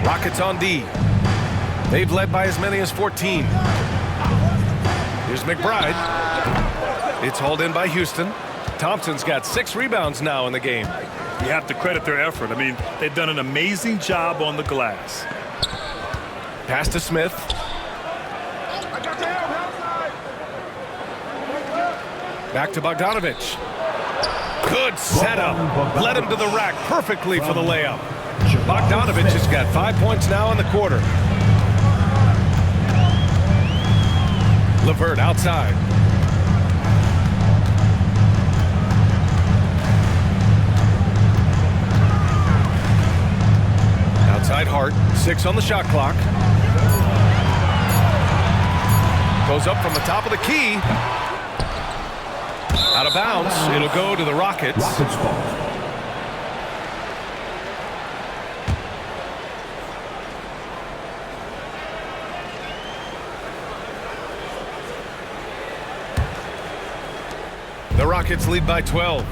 B: Rockets on D. They've led by as many as 14. Here's McBride. It's hauled in by Houston. Thompson's got 6 rebounds now in the game.
C: You have to credit their effort. I mean, they've done an amazing job on the glass.
B: Pass to Smith. Back to Bogdanovich. Good setup. Led him to the rack perfectly for the layup. Bogdanovich has got 5 points now in the quarter. LeVert outside. Outside Hart. 6 on the shot clock. Goes up from the top of the key. Out of bounds. It'll go to the Rockets. The Rockets lead by 12.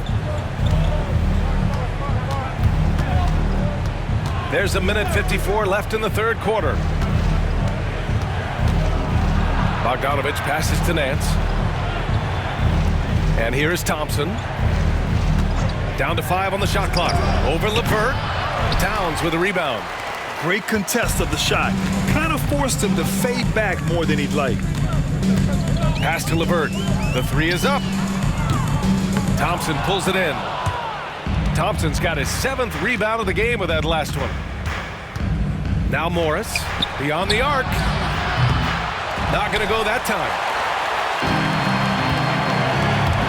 B: There's a minute 54 left in the third quarter. Bogdanovich passes to Nance. And here is Thompson. Down to 5 on the shot clock. Over LeVert. Towns with a rebound.
C: Great contest of the shot. Kind of forced him to fade back more than he'd like.
B: Pass to LeVert. The 3 is up. Thompson pulls it in. Thompson's got his 7th rebound of the game with that last one. Now Morris, beyond the arc. Not going to go that time.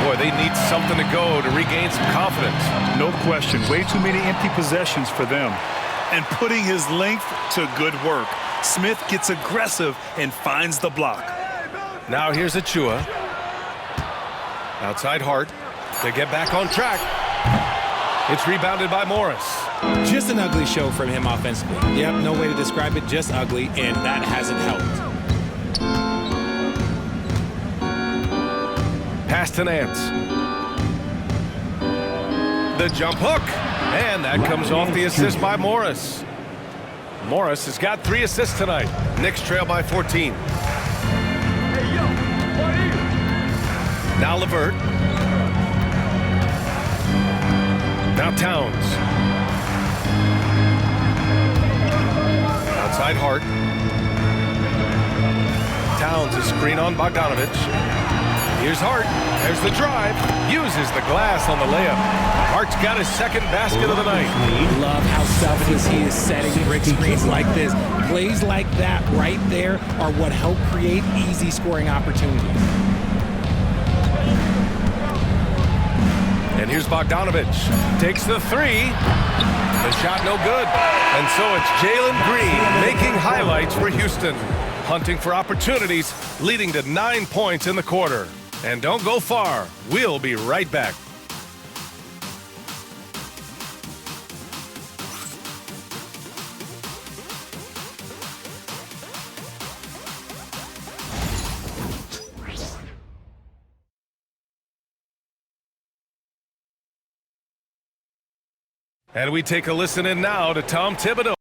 B: Boy, they need something to go to regain some confidence.
C: No question. Way too many empty possessions for them. And putting his length to good work. Smith gets aggressive and finds the block.
B: Now here's Achua. Outside Hart. They get back on track. It's rebounded by Morris.
D: Just an ugly show from him offensively. Yep, no way to describe it, just ugly, and that hasn't helped.
B: Pass to Nance. The jump hook. And that comes off the assist by Morris. Morris has got 3 assists tonight. Knicks trail by 14. Now LeVert. Now Towns. Outside Hart. Towns is screen on Bogdanovich. Here's Hart. There's the drive. Uses the glass on the layup. Hart's got his 2nd basket of the night.
D: Love how selfless he is setting brick screens like this. Plays like that right there are what help create easy scoring opportunities.
B: And here's Bogdanovich. Takes the 3. The shot no good. And so it's Jalen Green making highlights for Houston. Hunting for opportunities, leading to 9 points in the quarter. And don't go far. We'll be right back. And we take a listen in now to Tom Thibodeau.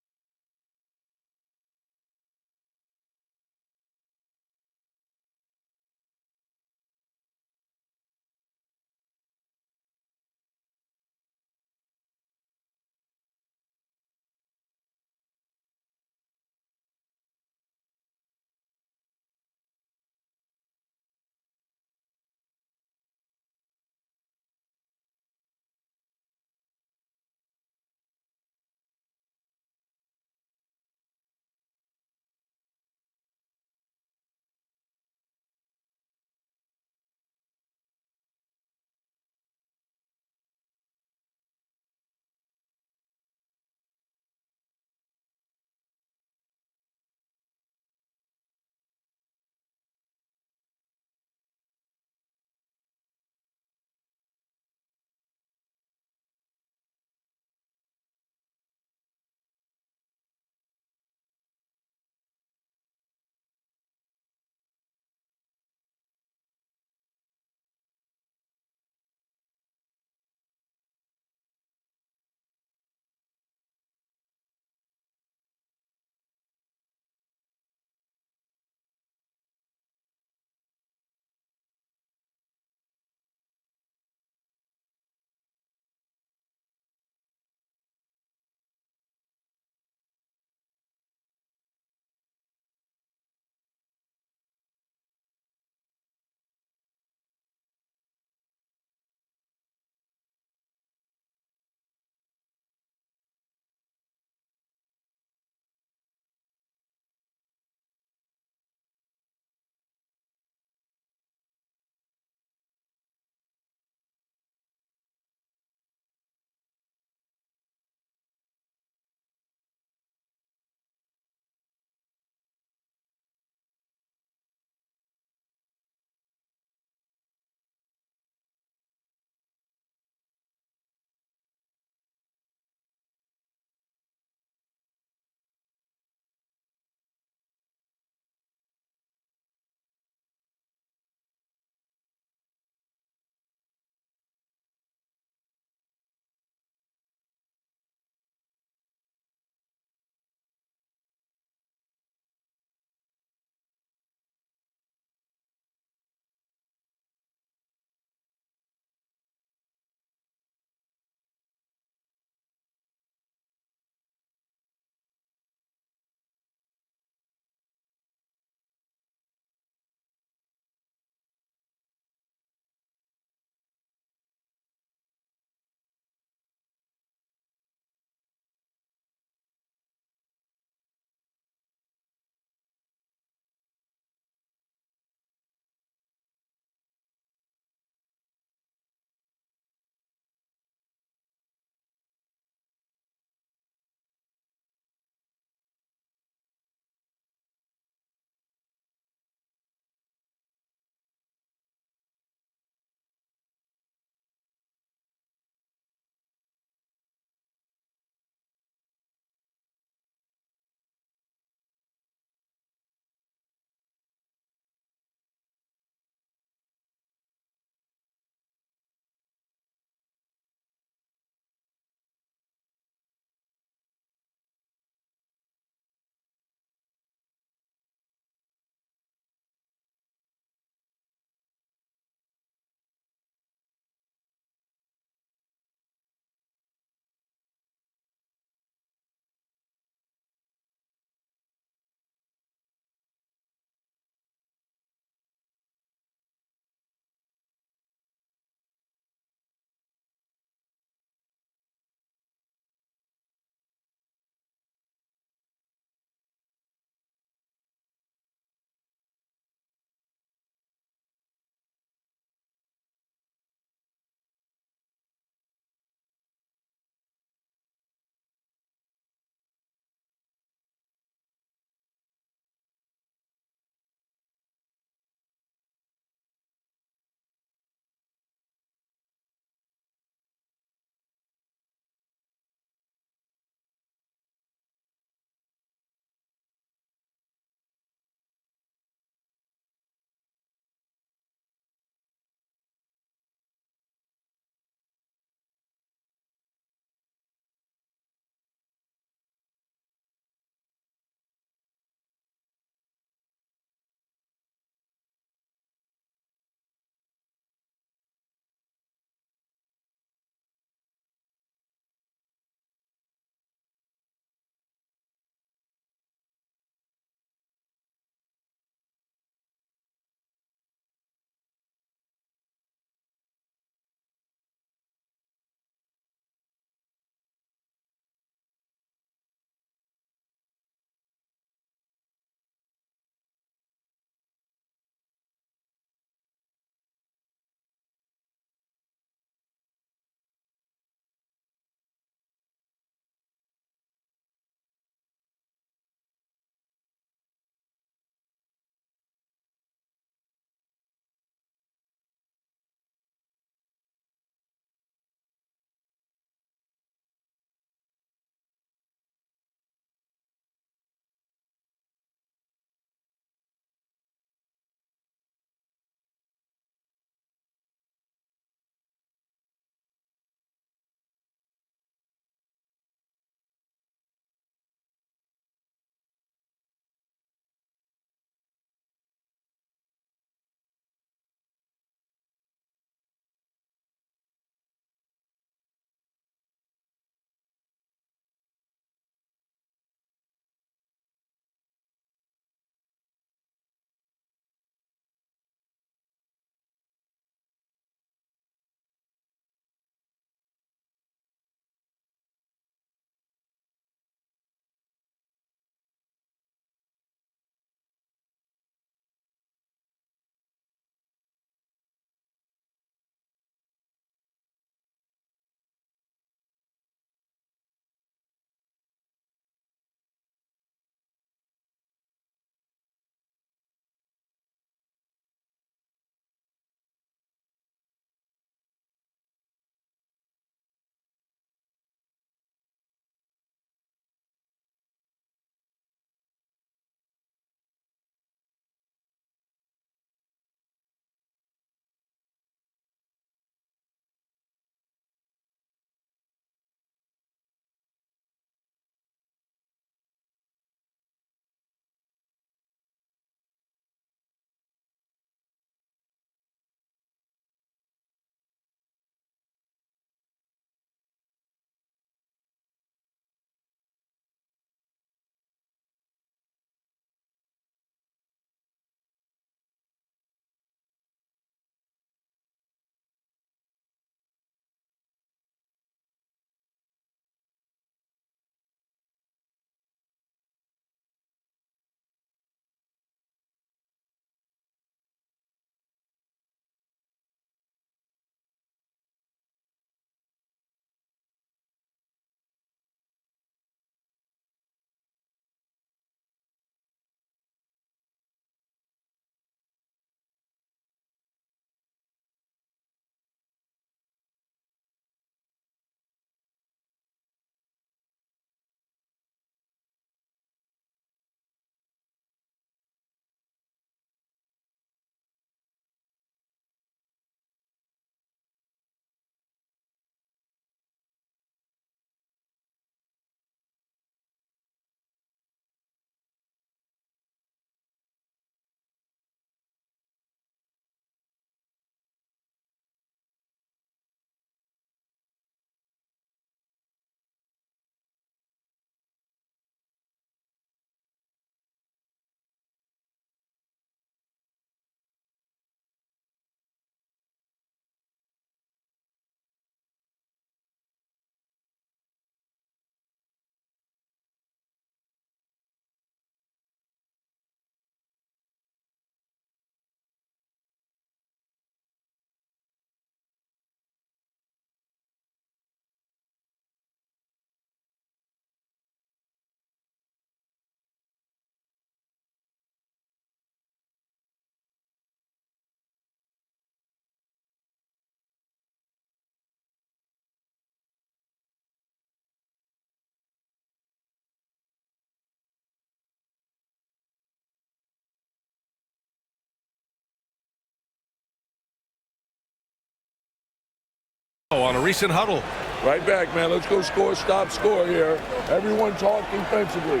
B: a recent huddle.
E: Right back, man. Let's go score, stop, score here. Everyone talk defensively.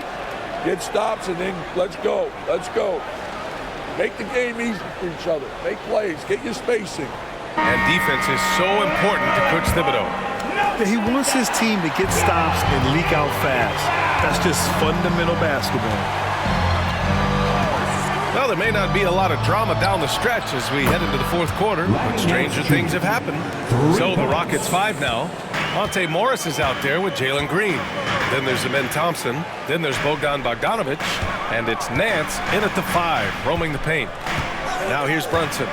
E: Get stops and then let's go. Let's go. Make the game easy for each other. Make plays. Get your spacing.
B: And defense is so important to Coach Thibodeau.
C: He wants his team to get stops and leak out fast. That's just fundamental basketball.
B: Well, there may not be a lot of drama down the stretch as we head into the fourth quarter, but stranger things have happened. So the Rockets 5 now. Monte Morris is out there with Jalen Green. Then there's Amen Thompson. Then there's Bogdan Bogdanovic. And it's Nance in at the 5, roaming the paint. Now here's Brunson.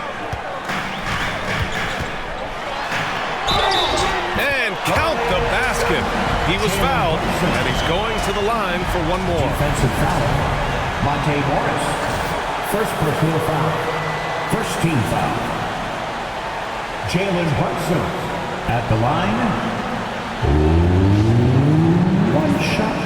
B: And count the basket. He was fouled, and he's going to the line for one more.
A: Defensive foul. Monte Morris. First personal foul. First team foul. Jalen Brunson at the line. One shot.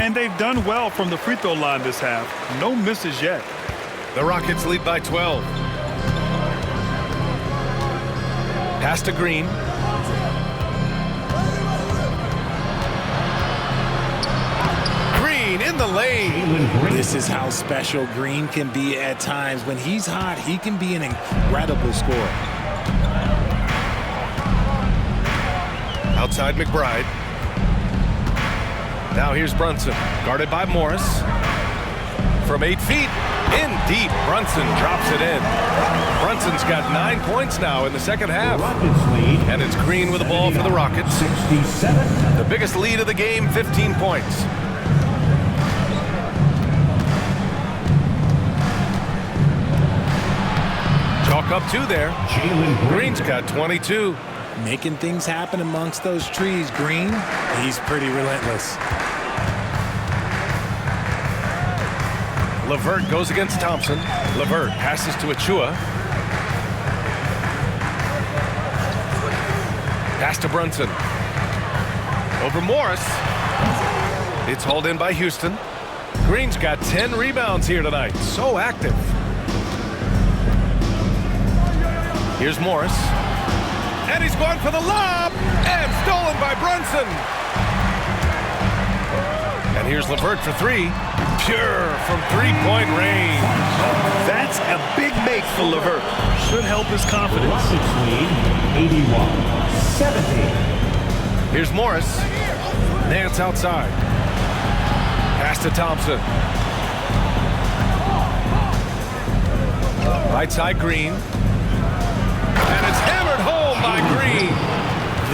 C: And they've done well from the free throw line this half. No misses yet.
B: The Rockets lead by 12. Pass to Green. Green in the lane.
D: This is how special Green can be at times. When he's hot, he can be an incredible scorer.
B: Outside McBride. Now here's Brunson, guarded by Morris. From 8 feet, in deep, Brunson drops it in. Brunson's got 9 points now in the second half. And it's Green with the ball for the Rockets.
A: 67.
B: The biggest lead of the game, 15 points. Chalk up 2 there. Green's got 22.
D: Making things happen amongst those trees. Green, he's pretty relentless.
B: LeVert goes against Thompson. LeVert passes to Achua. Pass to Brunson. Over Morris. It's hauled in by Houston. Green's got 10 rebounds here tonight. So active. Here's Morris. And he's going for the lob. And stolen by Brunson. And here's LeVert for 3. Pure from three-point range.
C: That's a big make for LeVert. Should help his confidence.
A: Rockets lead 81-70.
B: Here's Morris. Nance outside. Pass to Thompson. Right side Green. And it's hammered home by Green.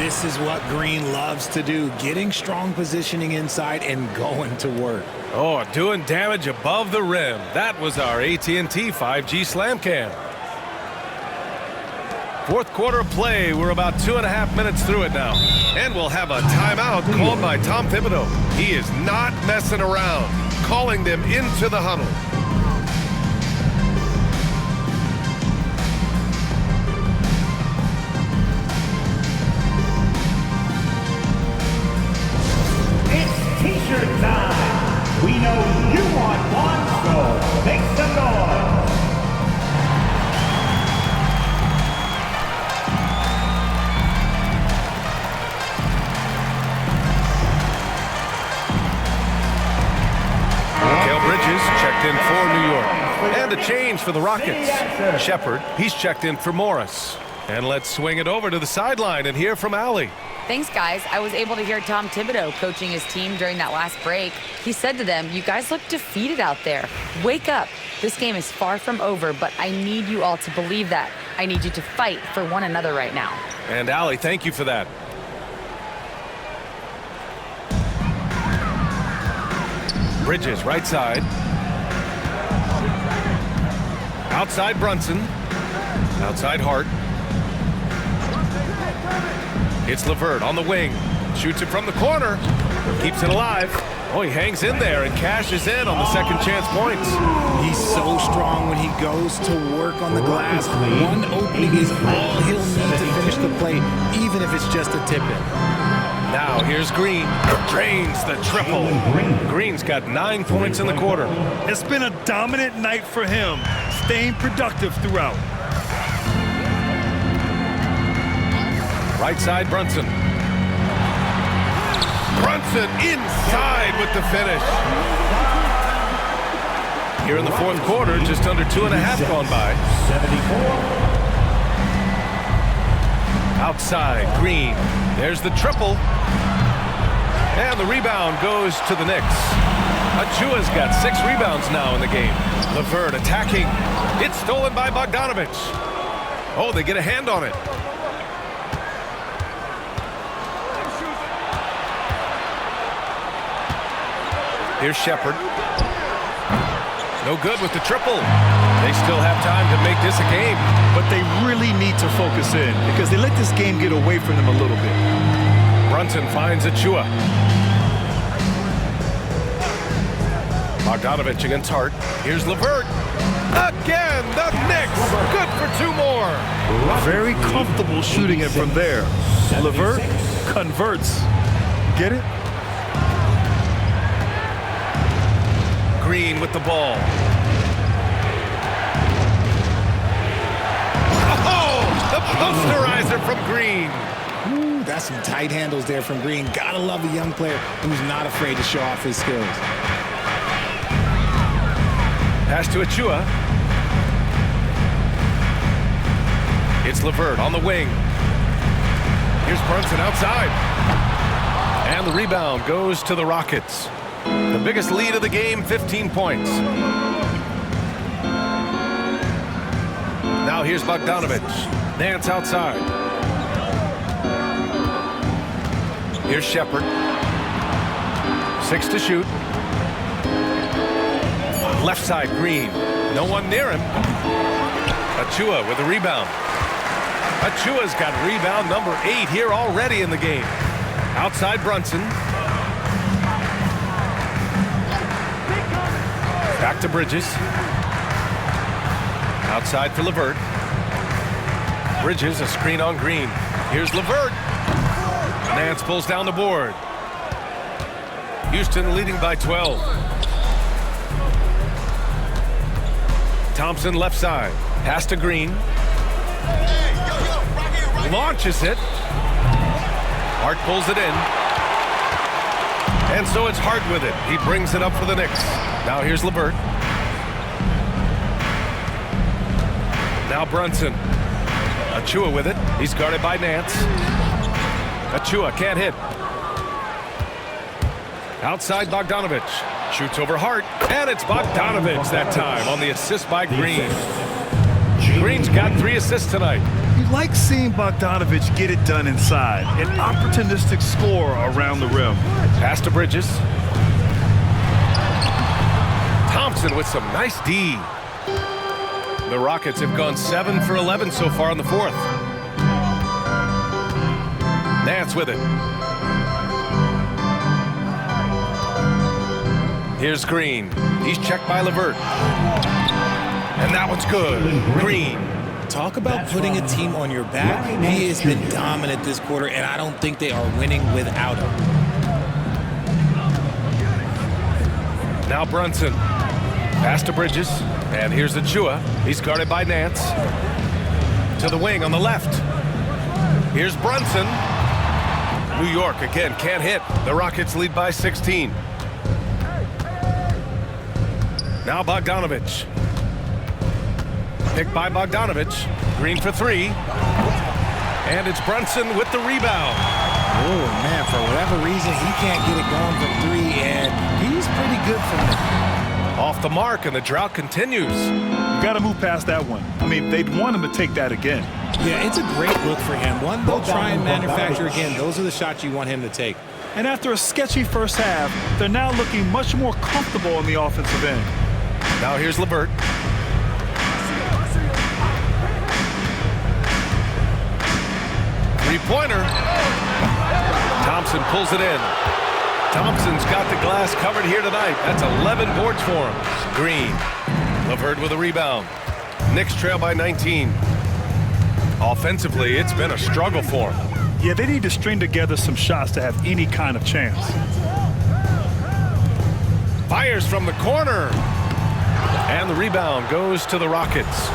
D: This is what Green loves to do, getting strong positioning inside and going to work.
B: Oh, doing damage above the rim. That was our AT&T 5G Slam Cam. Fourth quarter of play. We're about 2.5 minutes through it now. And we'll have a timeout called by Tom Thibodeau. He is not messing around, calling them into the huddle.
A: T-shirt time. We know you want one, so make some noise.
B: Mikal Bridges checked in for New York. And a change for the Rockets. Shepard, he's checked in for Morris. And let's swing it over to the sideline and hear from Allie.
F: Thanks, guys. I was able to hear Tom Thibodeau coaching his team during that last break. He said to them, "You guys look defeated out there. Wake up. This game is far from over, but I need you all to believe that. I need you to fight for one another right now."
B: And Allie, thank you for that. Bridges, right side. Outside Brunson. Outside Hart. It's LeVert on the wing. Shoots it from the corner. Keeps it alive. Oh, he hangs in there and cashes in on the second chance points.
D: He's so strong when he goes to work on the glass. One opening is all he'll need to finish the play, even if it's just a tip-in.
B: Now here's Green. Drains the triple. Green's got 9 points in the quarter.
C: It's been a dominant night for him, staying productive throughout.
B: Right side, Brunson. Brunson inside with the finish. Here in the fourth quarter, just under 2.5 gone by.
A: 74.
B: Outside, Green. There's the triple. And the rebound goes to the Knicks. Achua's got 6 rebounds now in the game. LeVert attacking. It's stolen by Bogdanovich. Oh, they get a hand on it. Here's Shepard. No good with the triple. They still have time to make this a game.
C: But they really need to focus in because they let this game get away from them a little bit.
B: Brunson finds Achua. Bogdanovich against Hart. Here's LeVert. Again, the Knicks. Good for 2 more.
C: Very comfortable shooting it from there. LeVert converts. Get it?
B: Green with the ball. Oh, the posterizer from Green.
D: Ooh, that's some tight handles there from Green. Gotta love a young player who's not afraid to show off his skills.
B: Pass to Achua. It's LeVert on the wing. Here's Brunson outside. And the rebound goes to the Rockets. The biggest lead of the game, 15 points. Now here's Bogdanovich. Nance outside. Here's Shepard. 6 to shoot. Left side, Green. No one near him. Achua with a rebound. Achua's got rebound number 8 here already in the game. Outside, Brunson. Back to Bridges. Outside for LeVert. Bridges, a screen on Green. Here's LeVert. Nance pulls down the board. Houston leading by 12. Thompson left side. Pass to Green. Launches it. Hart pulls it in. And so it's Hart with it. He brings it up for the Knicks. Now here's LeVert. Now Brunson. Achua with it. He's guarded by Nance. Achua can't hit. Outside Bogdanovich. Shoots over Hart. And it's Bogdanovich that time on the assist by Green. Green's got 3 assists tonight.
C: You like seeing Bogdanovich get it done inside. An opportunistic scorer around the rim.
B: Pass to Bridges. Thompson with some nice D. The Rockets have gone 7 for 11 so far in the fourth. Nance with it. Here's Green. He's checked by LeVert. And that one's good. Green.
D: Talk about putting a team on your back. He has been dominant this quarter, and I don't think they are winning without him.
B: Now Brunson. Pass to Bridges. And here's Achua. He's guarded by Nance. To the wing on the left. Here's Brunson. New York again can't hit. The Rockets lead by 16. Now Bogdanovich. Picked by Bogdanovich. Green for 3. And it's Brunson with the rebound.
D: Oh, man, for whatever reason, he can't get it going from 3, and he's pretty good from there.
B: Off the mark, and the drought continues.
C: You got to move past that one. I mean, they'd want him to take that again.
D: Yeah, it's a great look for him. One they'll try and manufacture again. Those are the shots you want him to take.
C: And after a sketchy first half, they're now looking much more comfortable on the offensive end.
B: Now here's LeVert. Three-pointer. Thompson pulls it in. Thompson's got the glass covered here tonight. That's 11 boards for him. Green. LeVert with a rebound. Knicks trail by 19. Offensively, it's been a struggle for him.
C: Yeah, they need to string together some shots to have any kind of chance.
B: Fires from the corner. And the rebound goes to the Rockets.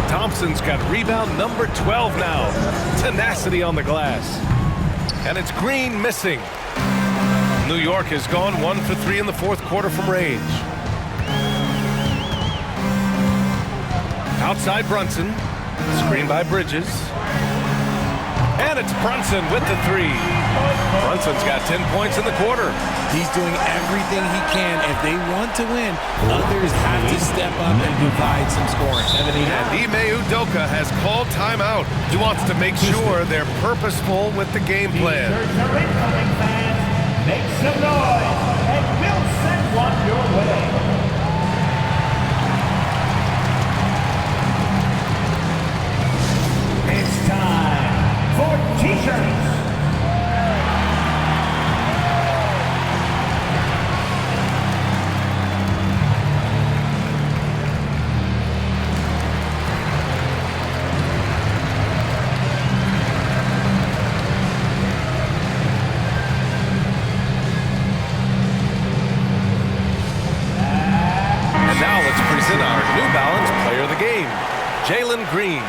B: Thompson's got rebound number 12 now. Tenacity on the glass. And it's Green missing. New York has gone 1 for 3 in the fourth quarter from range. Outside Brunson. Screen by Bridges. And it's Brunson with the 3. Brunson's got 10 points in the quarter.
D: He's doing everything he can. If they want to win, others have to step up and provide some scoring.
B: And Ime Udoka has called timeout. He wants to make sure they're purposeful with the game plan.
A: Make some noise, and we'll send one your way. It's time for T-shirts.
B: Jalen Green.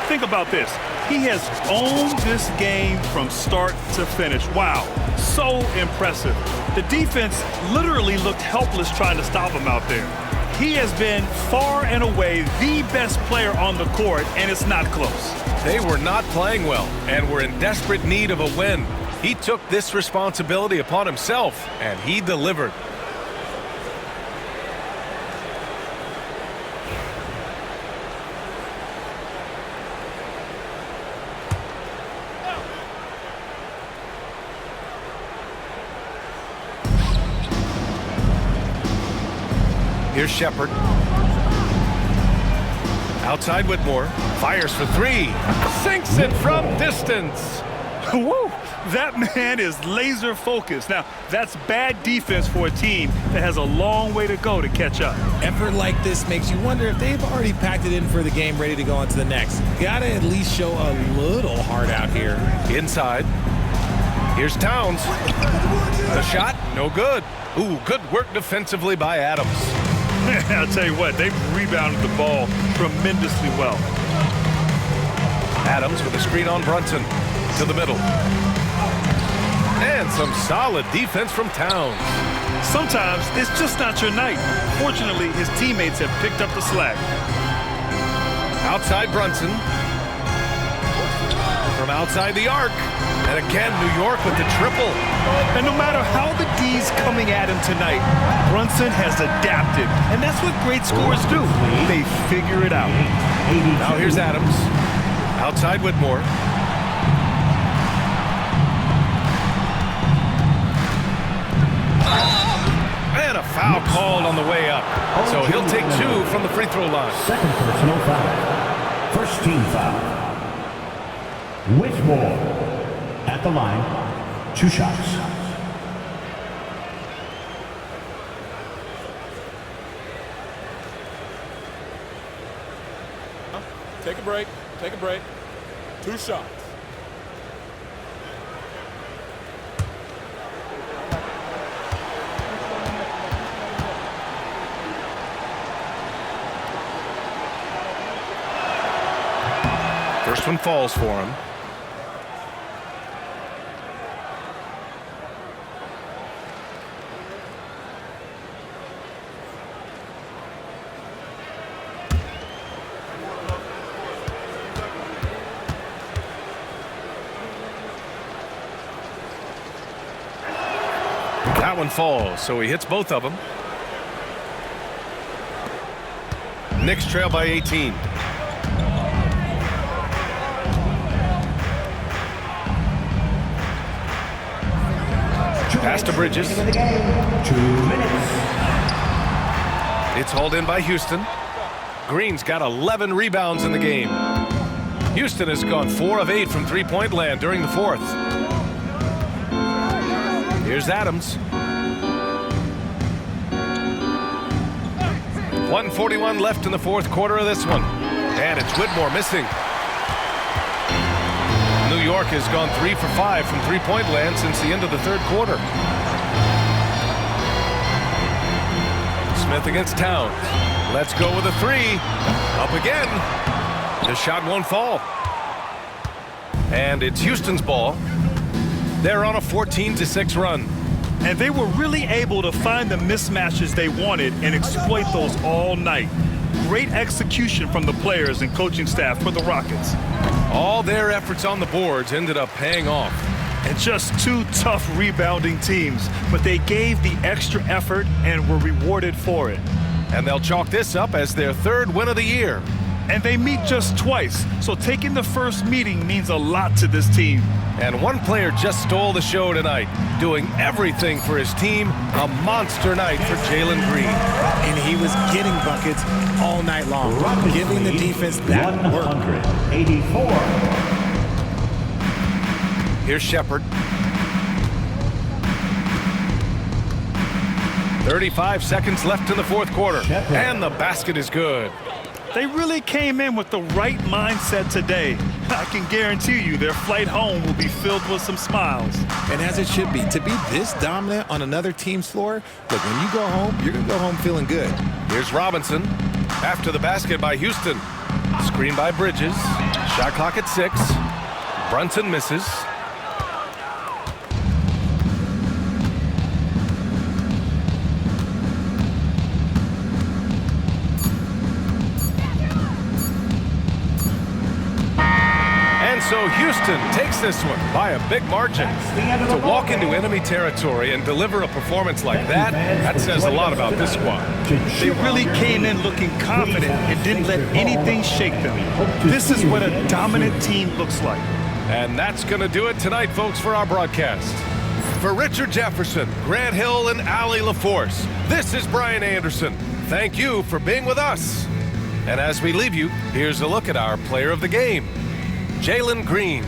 C: Think about this. He has owned this game from start to finish. Wow, so impressive. The defense literally looked helpless trying to stop him out there. He has been far and away the best player on the court, and it's not close.
B: They were not playing well and were in desperate need of a win. He took this responsibility upon himself, and he delivered. Here's Shepard. Outside Whitmore. Fires for 3. Sinks it from distance.
C: Woo! That man is laser focused. Now, that's bad defense for a team that has a long way to go to catch up.
D: Effort like this makes you wonder if they've already packed it in for the game, ready to go on to the next. Gotta at least show a little heart out here.
B: Inside. Here's Towns. The shot, no good. Ooh, good work defensively by Adams.
C: I'll tell you what, they've rebounded the ball tremendously well.
B: Adams with a screen on Brunson to the middle. And some solid defense from Towns.
C: Sometimes it's just not your night. Fortunately, his teammates have picked up the slack.
B: Outside Brunson. From outside the arc. And again, New York with the triple.
C: And no matter how the D's coming at him tonight, Brunson has adapted. And that's what great scorers do. They figure it out.
B: Now here's Adams. Outside Whitmore. And a foul called on the way up. So he'll take 2 from the free throw line.
A: Second personal foul. First team foul. Whitmore at the line. 2 shots.
E: Take a break. Take a break. 2 shots.
B: First one falls for him. That one falls, so he hits both of them. Knicks trail by 18. Pass to Bridges.
A: 2 minutes.
B: It's hauled in by Houston. Green's got 11 rebounds in the game. Houston has gone 4 of 8 from three-point land during the fourth. Here's Adams. 1:41 left in the fourth quarter of this one. And it's Whitmore missing. New York has gone 3 for 5 from three-point land since the end of the third quarter. Smith against Towns. Let's go with a three. Up again. The shot won't fall. And it's Houston's ball. They're on a 14-6 run.
C: And they were really able to find the mismatches they wanted and exploit those all night. Great execution from the players and coaching staff for the Rockets.
B: All their efforts on the boards ended up paying off.
C: And just two tough rebounding teams, but they gave the extra effort and were rewarded for it.
B: And they'll chalk this up as their third win of the year.
C: And they meet just twice, so taking the first meeting means a lot to this team.
B: And one player just stole the show tonight, doing everything for his team. A monster night for Jalen Green.
D: And he was getting buckets all night long, giving the defense that work.
A: 184.
B: Here's Shepard. 35 seconds left in the fourth quarter. And the basket is good.
C: They really came in with the right mindset today. I can guarantee you their flight home will be filled with some smiles.
D: And as it should be, to be this dominant on another team's floor, look, when you go home, you're going to go home feeling good.
B: Here's Robinson. After the basket by Houston. Screen by Bridges. Shot clock at 6. Brunson misses. So Houston takes this one by a big margin. To walk into enemy territory and deliver a performance like that, that says a lot about this squad.
C: They really came in looking confident and didn't let anything shake them. This is what a dominant team looks like.
B: And that's going to do it tonight, folks, for our broadcast. For Richard Jefferson, Grant Hill, and Allie LaForce, this is Brian Anderson. Thank you for being with us. And as we leave you, here's a look at our player of the game, Jalen Green.